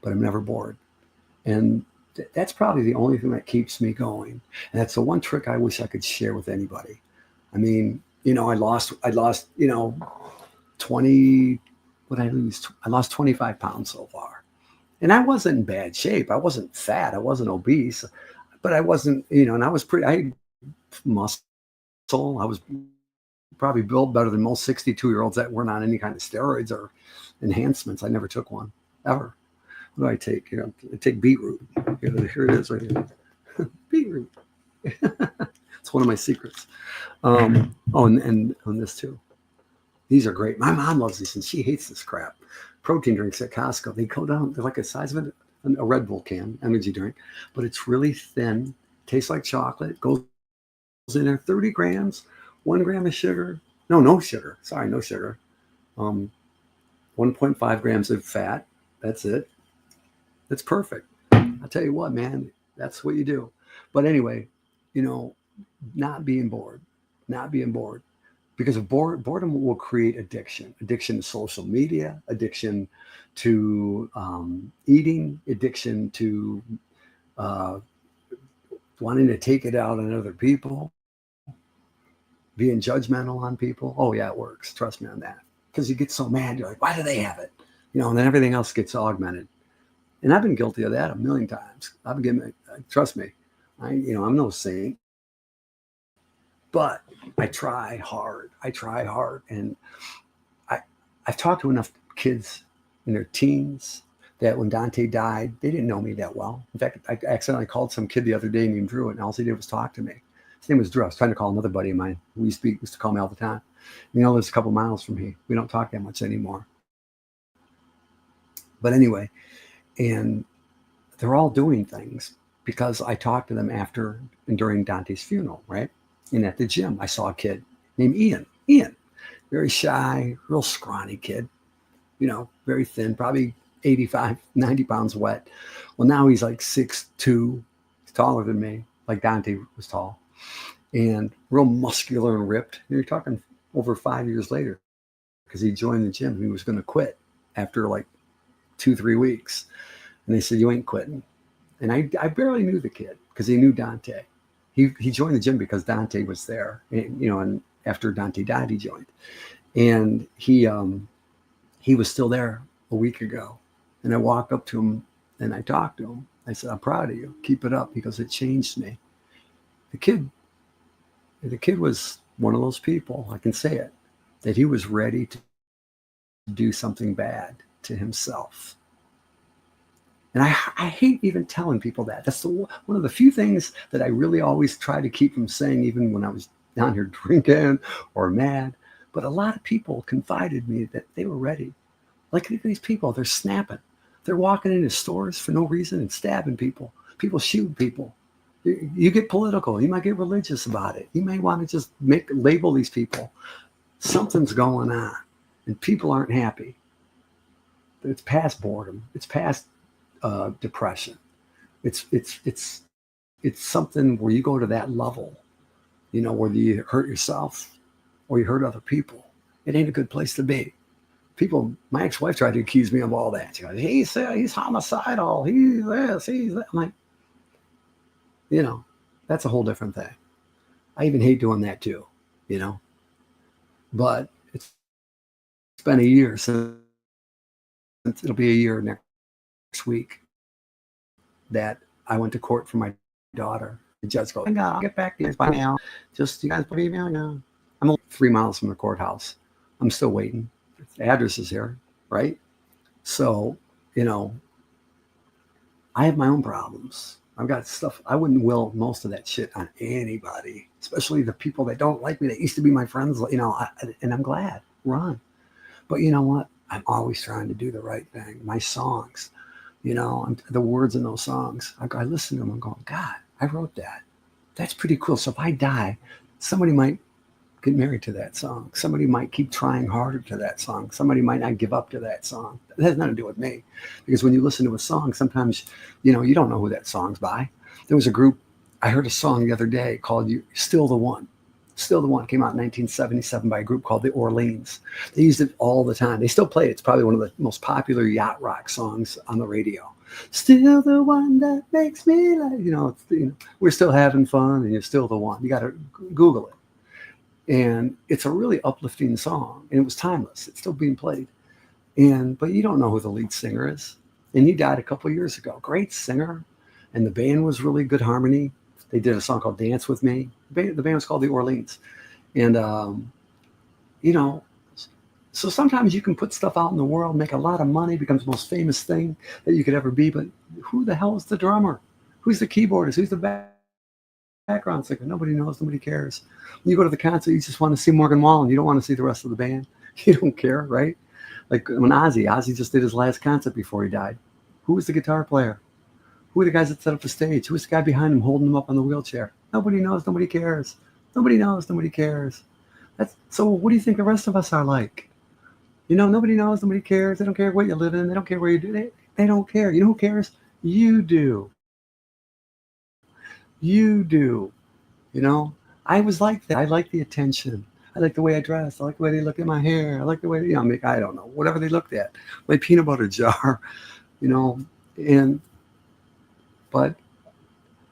but I'm never bored. And that's probably the only thing that keeps me going. And that's the one trick I wish I could share with anybody. I mean, I lost, 20, what I lose? I lost 25 pounds so far. And I wasn't in bad shape. I wasn't fat. I wasn't obese, but I wasn't, and I had muscle. I was probably built better than most 62-year-olds that weren't on any kind of steroids or enhancements. I never took one, ever. What do I take? I take beetroot. Here it is right here. Beetroot. It's one of my secrets. And on this too. These are great. My mom loves these and she hates this crap. Protein drinks at Costco. They go down. They're like the size of a Red Bull can, energy drink, but it's really thin. Tastes like chocolate. Goes in there. 30 grams. 1 gram of sugar. No sugar. Sorry, no sugar. 1.5 grams of fat. That's it. It's perfect. I'll tell you what, man. That's what you do. But anyway, you know, not being bored. Not being bored. Because of boredom will create addiction to social media, addiction to eating, addiction to uh, wanting to take it out on other people, being judgmental on people. Oh yeah, it works. Trust me on that. Because you get so mad, you're like, why do they have it? And then everything else gets augmented. And I've been guilty of that a million times. I've been getting, trust me, I'm no saint, but I try hard. And I, I've talked to enough kids in their teens that when Dante died, they didn't know me that well. In fact, I accidentally called some kid the other day named Drew, and all he did was talk to me. His name was Drew. I was trying to call another buddy of mine who used to call me all the time. Lives a couple miles from me. We don't talk that much anymore. But anyway, and they're all doing things because I talked to them after and during Dante's funeral, right? And at the gym, I saw a kid named Ian. Ian, very shy, real scrawny kid, very thin, probably 85, 90 pounds wet. Well, now he's like 6'2". He's taller than me, like Dante was tall, and real muscular and ripped. You're talking over 5 years later because he joined the gym. He was going to quit after like 2-3 weeks. And they said, you ain't quitting. And I barely knew the kid because he knew Dante. He joined the gym because Dante was there, and after Dante died, he joined. And he was still there a week ago. And I walked up to him and I talked to him. I said, I'm proud of you. Keep it up, because it changed me. The kid was one of those people, I can say it, that he was ready to do something bad to himself. And I hate even telling people that. That's one of the few things that I really always try to keep from saying, even when I was down here drinking or mad. But a lot of people confided me that they were ready. Like, look at these people. They're snapping. They're walking into stores for no reason and stabbing people. People shoot people. You get political. You might get religious about it. You may want to just label these people. Something's going on, and people aren't happy. It's past boredom. It's past depression. It's something where you go to that level, whether you hurt yourself or you hurt other people. It ain't a good place to be. People, my ex-wife tried to accuse me of all that. She goes, he's homicidal. He's this, he's that. I'm like, that's a whole different thing. I even hate doing that too, but it's been a year since, it'll be a year next week, that I went to court for my daughter. The judge goes, I'll get back to you by now. Just, you guys believe me? I'm only 3 miles from the courthouse. I'm still waiting. The address is here, right? So, I have my own problems. I've got stuff. I wouldn't will most of that shit on anybody, especially the people that don't like me, that used to be my friends, and I'm glad. Run. But you know what? I'm always trying to do the right thing. My songs, the words in those songs, I listen to them and go, God, I wrote that. That's pretty cool. So if I die, somebody might get married to that song. Somebody might keep trying harder to that song. Somebody might not give up to that song. It has nothing to do with me. Because when you listen to a song, sometimes, you don't know who that song's by. There was a group, I heard a song the other day called Still the One. Still the One came out in 1977 by a group called the Orleans. They used it all the time. They still play it. It's probably one of the most popular yacht rock songs on the radio. Still the one that makes me like, we're still having fun and you're still the one. You got to Google it. And it's a really uplifting song, and it was timeless. It's still being played. But you don't know who the lead singer is. And he died a couple of years ago. Great singer. And the band was really good harmony. They did a song called Dance With Me. The band was called the Orleans. And, so sometimes you can put stuff out in the world, make a lot of money, becomes the most famous thing that you could ever be. But who the hell is the drummer? Who's the keyboardist? Who's the background singer? Nobody knows. Nobody cares. When you go to the concert, you just want to see Morgan Wallen. You don't want to see the rest of the band. You don't care, right? Like when Ozzy just did his last concert before he died. Who was the guitar player? Who are the guys that set up the stage? Who was the guy behind him holding him up on the wheelchair? Nobody knows. Nobody cares. Nobody knows. Nobody cares. So what do you think the rest of us are like? Nobody knows. Nobody cares. They don't care what you live in. They don't care where you do. They don't care. You know who cares? You do. You do. I was like that. I like the attention. I like the way I dress. I like the way they look at my hair. I like the way, I don't know, whatever they looked at. My peanut butter jar, but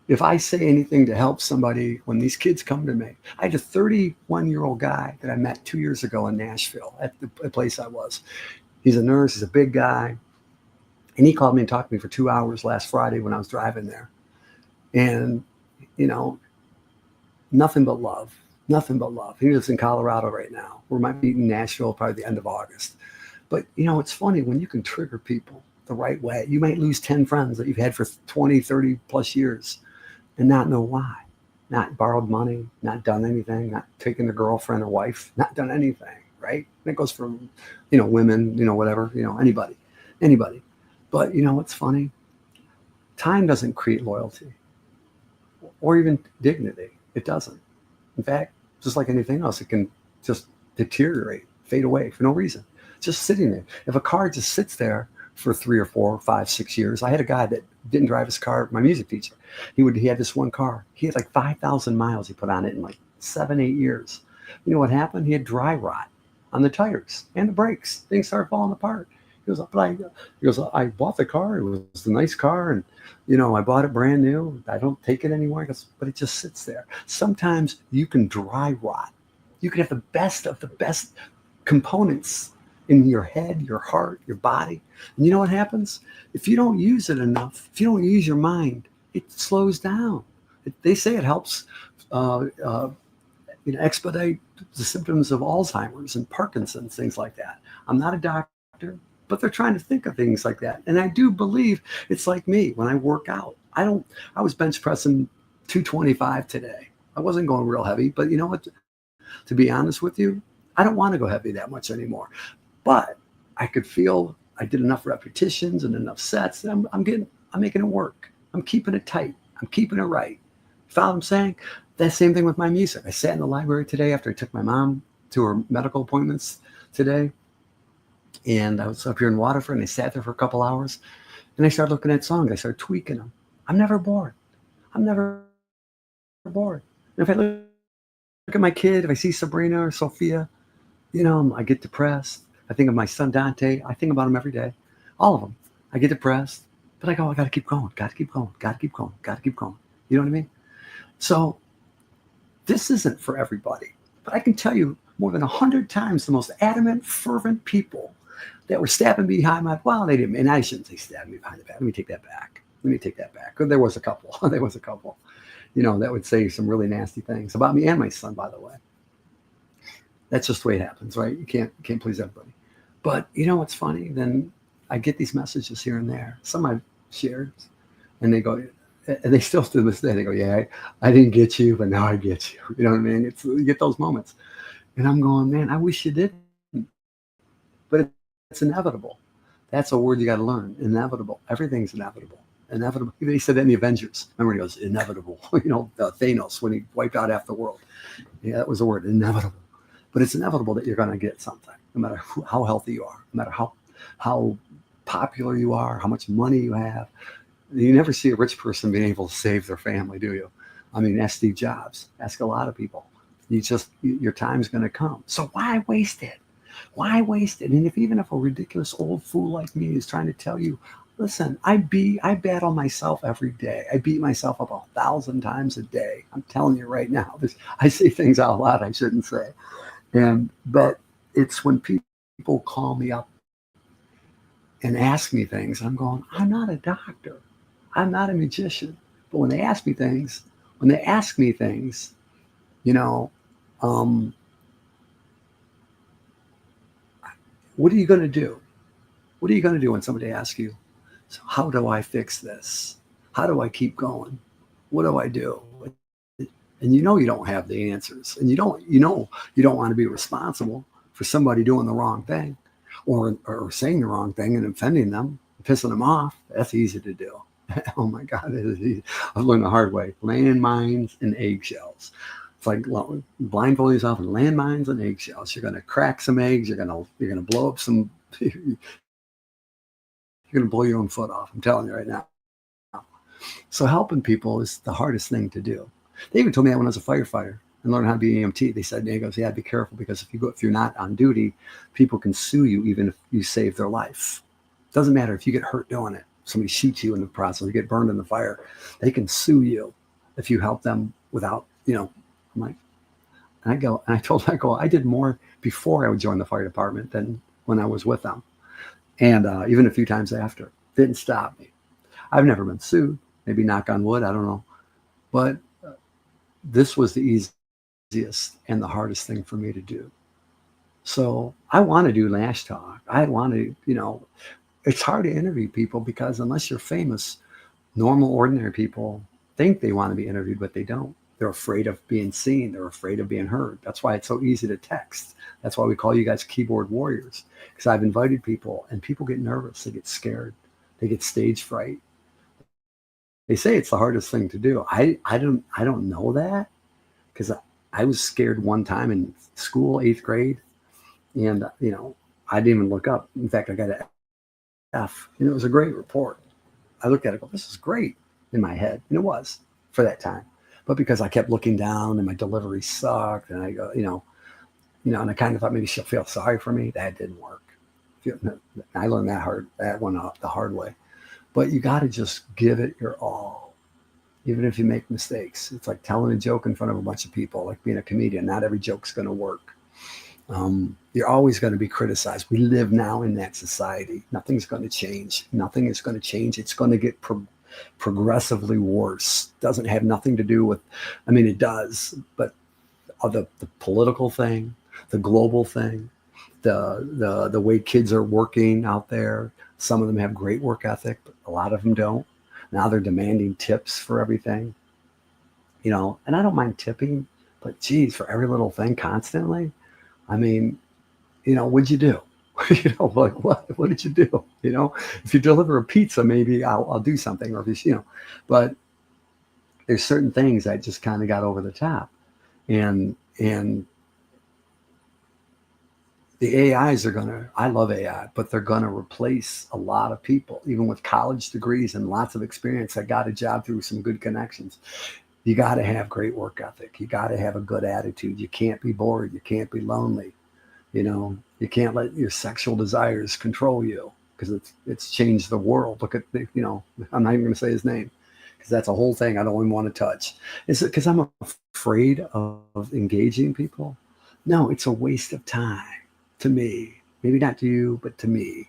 if I say anything to help somebody, when these kids come to me, I had a 31-year-old guy that I met 2 years ago in Nashville at the place I was. He's a nurse. He's a big guy. And he called me and talked to me for 2 hours last Friday when I was driving there. And, nothing but love. Nothing but love. He lives in Colorado right now. We might be in Nashville probably the end of August. But, it's funny when you can trigger people the right way. You might lose 10 friends that you've had for 20, 30 plus years and not know why. Not borrowed money, not done anything, not taken a girlfriend or wife, not done anything, right? And it goes from, women, whatever, anybody. But, what's funny? Time doesn't create loyalty or even dignity. It doesn't. In fact, just like anything else, it can just deteriorate, fade away for no reason. Just sitting there. If a car just sits there for 3 or 4, 5, 6 years, I had a guy that didn't drive his car, my music teacher. He had this one car. He had like 5,000 miles he put on it in like 7, 8 years. You know what happened? He had dry rot on the tires and the brakes. Things started falling apart. He goes, I bought the car. It was a nice car, and I bought it brand new. I don't take it anymore. He goes, but it just sits there. Sometimes you can dry rot. You can have the best of the best components in your head, your heart, your body. And you know what happens? If you don't use it enough, if you don't use your mind, it slows down. They say it helps expedite the symptoms of Alzheimer's and Parkinson's, things like that. I'm not a doctor, but they're trying to think of things like that. And I do believe it's like me when I work out. I was bench pressing 225 today. I wasn't going real heavy, but you know what? To be honest with you, I don't want to go heavy that much anymore. But I could feel I did enough repetitions and enough sets. And I'm making it work. I'm keeping it tight. I'm keeping it right. Follow what I'm saying? That same thing with my music. I sat in the library today after I took my mom to her medical appointments today. And I was up here in Waterford, and I sat there for a couple hours. And I started looking at songs. I started tweaking them. I'm never bored. And if I look at my kid, if I see Sabrina or Sophia, I get depressed. I think of my son Dante. I think about him every day. All of them. I get depressed. But I go, I got to keep going. Got to keep going. Got to keep going. Got to keep going. You know what I mean? So this isn't for everybody. But I can tell you more than 100 times the most adamant, fervent people that were stabbing me behind my, well, they didn't, and I shouldn't say stabbing me behind the back. Let me take that back. There was a couple. That would say some really nasty things about me and my son, by the way. That's just the way it happens, right? You can't please everybody. But what's funny? Then I get these messages here and there. Some I've shared, And they go, and they still to this day, they go, yeah, I didn't get you, but now I get you. You know what I mean? You get those moments. And I'm going, man, I wish you didn't, but it's inevitable. That's a word you got to learn. Inevitable. Everything's inevitable. Inevitable. They said that in the Avengers. Remember, he goes, inevitable. Thanos, when he wiped out half the world. Yeah, that was the word, inevitable. But it's inevitable that you're going to get something, no matter how healthy you are, no matter how popular you are, how much money you have. You never see a rich person being able to save their family, do you? I mean, ask Steve Jobs. Ask a lot of people. Your time's going to come. So why waste it? Why waste it? And even if a ridiculous old fool like me is trying to tell you, listen, I battle myself every day. I beat myself up 1,000 times a day. I'm telling you right now. I say things out loud I shouldn't say. But it's when people call me up and ask me things, I'm going, I'm not a doctor. I'm not a magician. But when they ask me things, you know, um, what are you going to do? What are you going to do when somebody asks you, so how do I fix this? How do I keep going? What do I do? And you don't have the answers. And you don't want to be responsible for somebody doing the wrong thing or saying the wrong thing and offending them, pissing them off. That's easy to do. Oh my God, it is easy. I've learned the hard way. Landmines and eggshells. It's like blindfolding yourself in landmines and eggshells. You're going to crack some eggs. You're going to blow up some. You're going to blow your own foot off. I'm telling you right now. So helping people is the hardest thing to do. They even told me that when I was a firefighter and learned how to be an EMT. They said, "He goes, yeah, be careful because if you're not on duty, people can sue you even if you save their life. Doesn't matter if you get hurt doing it. Somebody shoots you in the process, you get burned in the fire. They can sue you if you help them without, I'm like, and I did more before I would join the fire department than when I was with them. And even a few times after. Didn't stop me. I've never been sued. Maybe knock on wood, I don't know. But this was the easiest and the hardest thing for me to do. So I want to do Nash Talk. I want to, it's hard to interview people because unless you're famous, normal, ordinary people think they want to be interviewed, but they don't. They're afraid of being seen. They're afraid of being heard. That's why it's so easy to text. That's why we call you guys keyboard warriors, because I've invited people and people get nervous. They get scared. They get stage fright. They say it's the hardest thing to do. I don't know that because I was scared one time in school, 8th grade, and I didn't even look up. In fact, I got an F. It was a great report. I looked at it, go, this is great in my head, and it was for that time. But because I kept looking down and my delivery sucked, and I go, and I kind of thought maybe she'll feel sorry for me. That didn't work. I learned that one the hard way. But you got to just give it your all, even if you make mistakes. It's like telling a joke in front of a bunch of people, like being a comedian. Not every joke's going to work. You're always going to be criticized. We live now in that society. Nothing's going to change. Nothing is going to change. It's going to get progressively worse. Doesn't have nothing to do with, it does, but the political thing, the global thing, the way kids are working out there. Some of them have great work ethic, but a lot of them don't. Now they're demanding tips for everything, and I don't mind tipping, but geez, for every little thing constantly. What'd you do? Like what did you do? If you deliver a pizza, maybe I'll do something, or if but there's certain things that just kind of got over the top, and the AIs I love AI, but they're gonna replace a lot of people, even with college degrees and lots of experience that got a job through some good connections. You got to have great work ethic. You got to have a good attitude. You can't be bored. You can't be lonely. You can't let your sexual desires control you, because it's changed the world. Look at I'm not even going to say his name because that's a whole thing I don't even want to touch. Is it because I'm afraid of engaging people? No, it's a waste of time to me. Maybe not to you, but to me.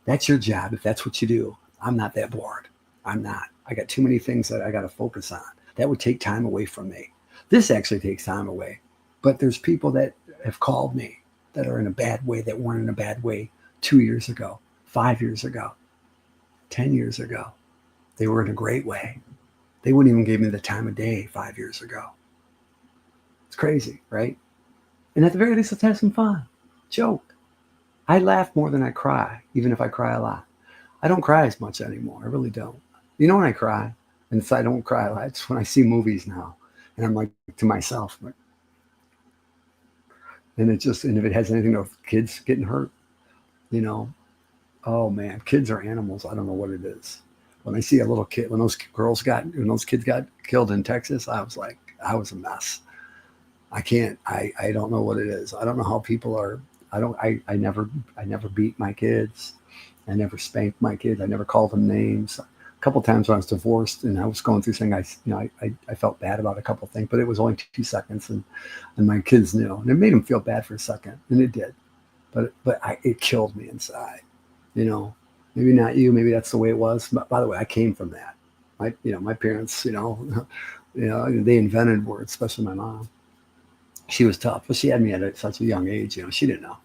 That's your job. If that's what you do, I'm not that bored. I'm not. I got too many things that I got to focus on. That would take time away from me. This actually takes time away. But there's people that have called me that are in a bad way, that weren't in a bad way 2 years ago, 5 years ago, 10 years ago. They were in a great way. They wouldn't even give me the time of day 5 years ago. It's crazy, right? And at the very least, let's have some fun. Joke. I laugh more than I cry, even if I cry a lot. I don't cry as much anymore. I really don't. You know when I cry? And I don't cry a lot. It's when I see movies now. And I'm like to myself, like, and if it has anything to do with kids getting hurt, you know, oh man, kids are animals. I don't know what it is. When I see a little kid, when those kids got killed in Texas, I was like, I was a mess. I don't know what it is. I don't know how people are. I never beat my kids. I never spanked my kids. I never called them names. A couple times when I was divorced and I was going through things, I felt bad about a couple things, but it was only 2 seconds, and my kids knew, and it made them feel bad for a second, and it did, but it killed me inside. You know, maybe not you. Maybe that's the way it was. But by the way, I came from that. My parents, they invented words, especially my mom. She was tough, but she had me at such a young age. She didn't know.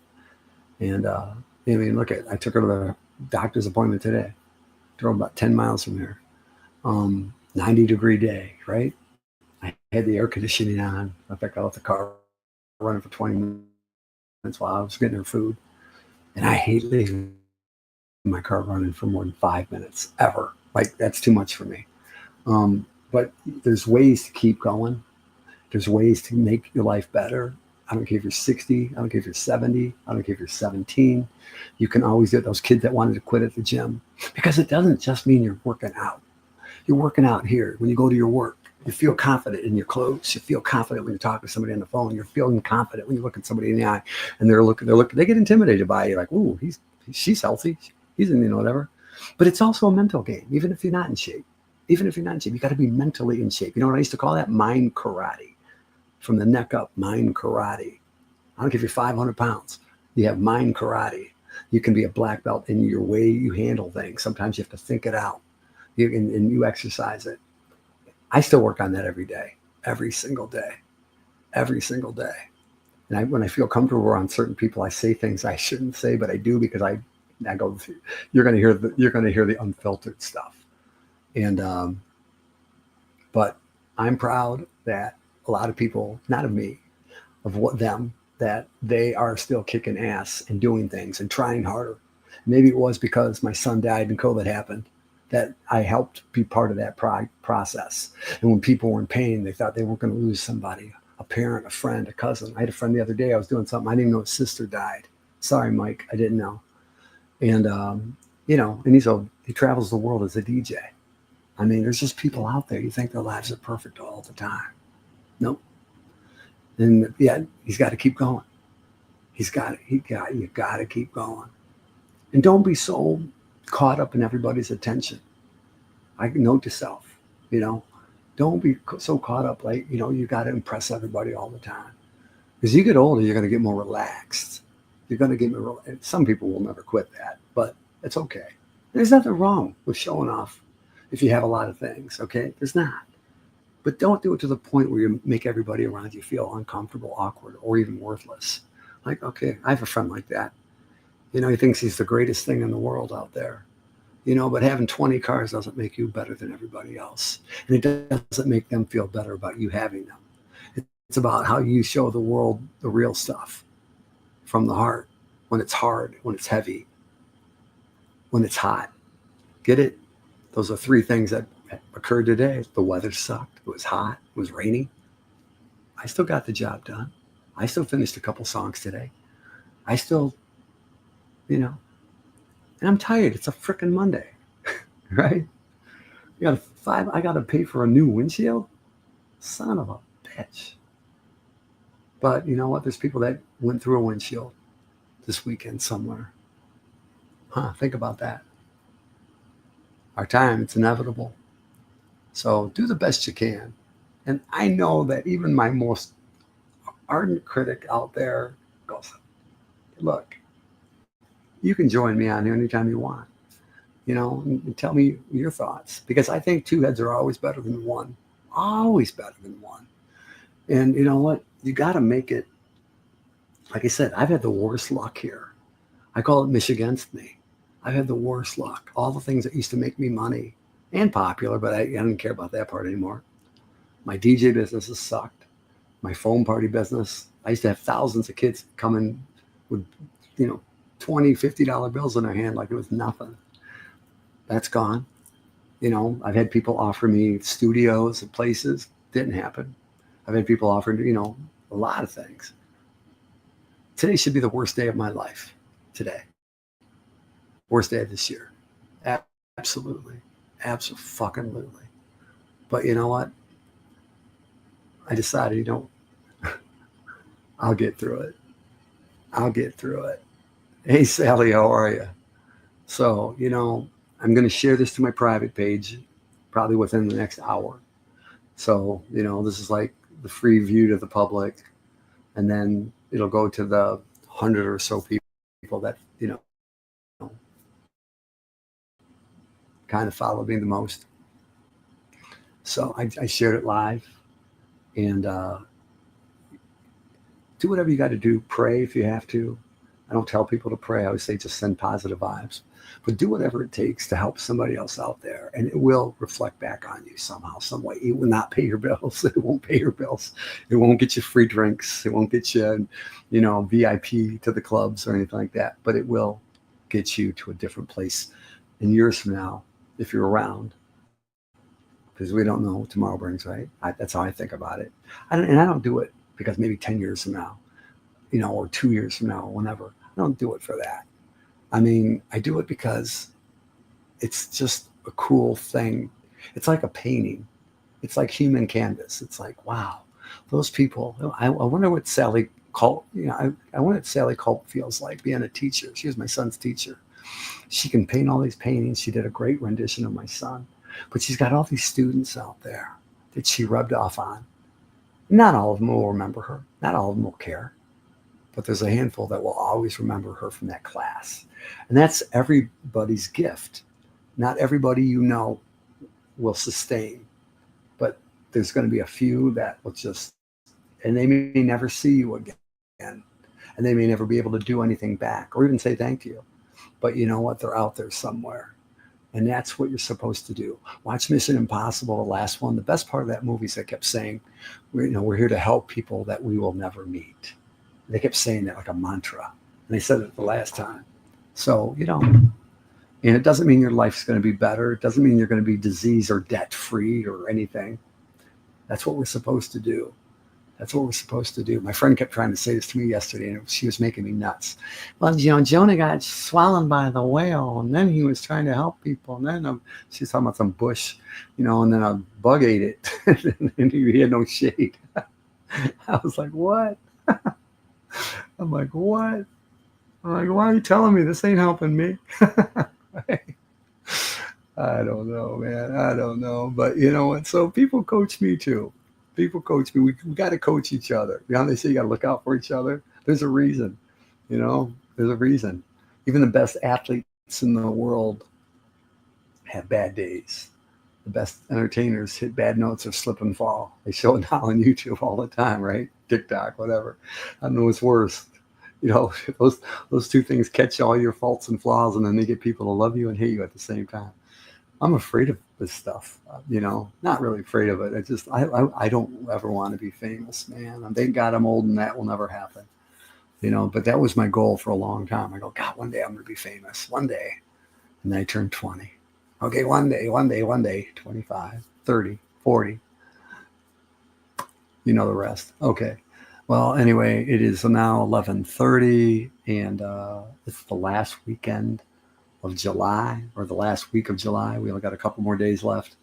And I took her to the doctor's appointment today. Drove about 10 miles from here. 90-degree day, right? I had the air conditioning on. In fact, I left the car running for 20 minutes while I was getting her food. And I hate leaving my car running for more than 5 minutes ever. Like, that's too much for me. But there's ways to keep going. There's ways to make your life better. I don't care if you're 60. I don't care if you're 70. I don't care if you're 17. You can always get those kids that wanted to quit at the gym, because it doesn't just mean you're working out. You're working out here. When you go to your work, you feel confident in your clothes. You feel confident when you talk to somebody on the phone. You're feeling confident when you look at somebody in the eye, and they get intimidated by you. Like, ooh, she's healthy. He's in, whatever. But it's also a mental game. Even if you're not in shape, you got to be mentally in shape. You know what I used to call that? Mind karate. From the neck up, mind karate. I don't care if you're 500 pounds. You have mind karate. You can be a black belt in your way you handle things. Sometimes you have to think it out. And you exercise it. I still work on that every day, every single day. And when I feel comfortable around certain people, I say things I shouldn't say, but I do, because I go. You're going to hear the unfiltered stuff. And but I'm proud that a lot of people, not of me, that they are still kicking ass and doing things and trying harder. Maybe it was because my son died and COVID happened that I helped be part of that process. And when people were in pain, they thought they weren't going to lose somebody, a parent, a friend, a cousin. I had a friend the other day. I was doing something. I didn't even know his sister died. Sorry, Mike. I didn't know. And, and he travels the world as a DJ. I mean, there's just people out there. You think their lives are perfect all the time. Nope. And yeah, he's got to keep going. You got to keep going. And don't be so caught up in everybody's attention. I note to self, don't be so caught up, like, you got to impress everybody all the time. As you get older, you're going to get more relaxed. You're going to get more, some people will never quit that, but it's okay. There's nothing wrong with showing off if you have a lot of things, okay? There's not. But don't do it to the point where you make everybody around you feel uncomfortable, awkward, or even worthless. Like, okay, I have a friend like that. He thinks he's the greatest thing in the world out there. But having 20 cars doesn't make you better than everybody else. And it doesn't make them feel better about you having them. It's about how you show the world the real stuff from the heart, when it's hard, when it's heavy, when it's hot. Get it? Those are 3 things that occurred today. The weather sucked. It was hot. It was rainy. I still got the job done. I still finished a couple songs today. I still, and I'm tired. It's a freaking Monday, right? I got to pay for a new windshield. Son of a bitch. But you know what? There's people that went through a windshield this weekend somewhere. Think about that. Our time, it's inevitable. So do the best you can. And I know that even my most ardent critic out there goes, look, you can join me on here anytime you want, and tell me your thoughts, because I think 2 heads are always better than one, always better than one. And you know what? You got to make it. Like I said, I've had the worst luck here. I call it Michigan's me. I've had the worst luck. All the things that used to make me money and popular, but I don't care about that part anymore. My DJ business has sucked. My foam party business, I used to have thousands of kids come in with, you know, $20, $50 bills in their hand like it was nothing. That's gone. I've had people offer me studios and places. Didn't happen. I've had people offer, a lot of things. Today should be the worst day of my life. Today. Worst day of this year. Absolutely. Absolutely. But you know what? I decided, I'll get through it. I'll get through it. Hey, Sally, how are you? So, I'm going to share this to my private page probably within the next hour. So, this is like the free view to the public. And then it'll go to the 100 or so people that, kind of followed me the most. So I shared it live, and do whatever you got to do. Pray if you have to. I don't tell people to pray. I always say just send positive vibes. But do whatever it takes to help somebody else out there. And it will reflect back on you somehow, some way. It will not pay your bills. It won't pay your bills. It won't get you free drinks. It won't get you, VIP to the clubs or anything like that. But it will get you to a different place in years from now, if you're around. Because we don't know what tomorrow brings, right? That's how I think about it. And I don't do it because maybe 10 years from now, or 2 years from now, whenever. I don't do it for that. I mean, I do it because it's just a cool thing. It's like a painting. It's like human canvas. It's like, wow, those people. I wonder what Sally Culp, I wonder what Sally Culp feels like being a teacher. She was my son's teacher. She can paint all these paintings. She did a great rendition of my son. But she's got all these students out there that she rubbed off on. Not all of them will remember her. Not all of them will care. But there's a handful that will always remember her from that class. And that's everybody's gift. Not everybody will sustain. But there's going to be a few that will just, and they may never see you again. And they may never be able to do anything back or even say thank you. But you know what? They're out there somewhere. And that's what you're supposed to do. Watch Mission Impossible, the last one. The best part of that movie is they kept saying, we're here to help people that we will never meet. They kept saying that like a mantra. And they said it the last time. So, and it doesn't mean your life's going to be better. It doesn't mean you're going to be disease or debt free or anything. That's what we're supposed to do. That's what we're supposed to do. My friend kept trying to say this to me yesterday, and she was making me nuts. Well, Jonah got swallowed by the whale, and then he was trying to help people, and then she's talking about some bush, and then a bug ate it, and he had no shade. I was like, what? I'm like, what? I'm like, why are you telling me this ain't helping me? I don't know, man. I don't know. But you know what? So people coach me too. People coach me. We got to coach each other. They say you got to look out for each other. There's a reason. There's a reason. Even the best athletes in the world have bad days. The best entertainers hit bad notes or slip and fall. They show it now on YouTube all the time, right? TikTok, whatever. I don't know what's worse. Those two things catch all your faults and flaws, and then they get people to love you and hate you at the same time. I'm afraid of this stuff, not really afraid of it. I don't ever want to be famous, man. And thank God I'm old and that will never happen, but that was my goal for a long time. I go, God, one day I'm going to be famous, one day. And then I turned 20. Okay, one day, 25, 30, 40. You know the rest. Okay. Well, anyway, it is now 11:30 and it's the last weekend of July, or the last week of July. We only got a couple more days left.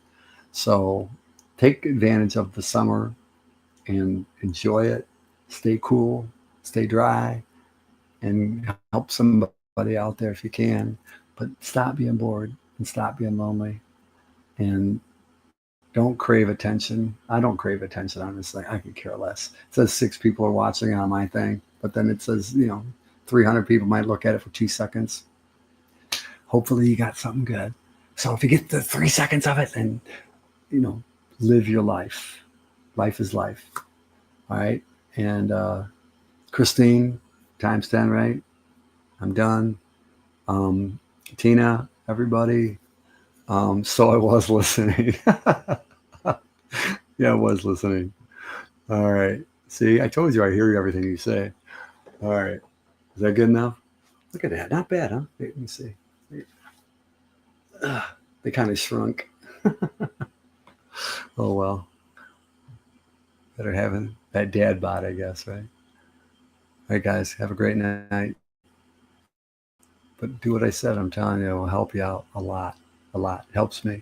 So take advantage of the summer and enjoy it. Stay cool, stay dry, and help somebody out there if you can. But stop being bored and stop being lonely. And don't crave attention. I don't crave attention, honestly. I could care less. It says 6 people are watching on my thing, but then it says, 300 people might look at it for 2 seconds. Hopefully you got something good. So if you get the 3 seconds of it, then, live your life. Life is life. All right. And Christine, times 10, right? I'm done. Tina, everybody, So I was listening. Yeah, I was listening. All right. See, I told you I hear everything you say. All right. Is that good enough? Look at that. Not bad, huh? Wait, let me see. They kind of shrunk. Oh, well. Better having that dad bod, I guess, right? All right, guys. Have a great night. But do what I said. I'm telling you, it will help you out a lot. A lot. It helps me.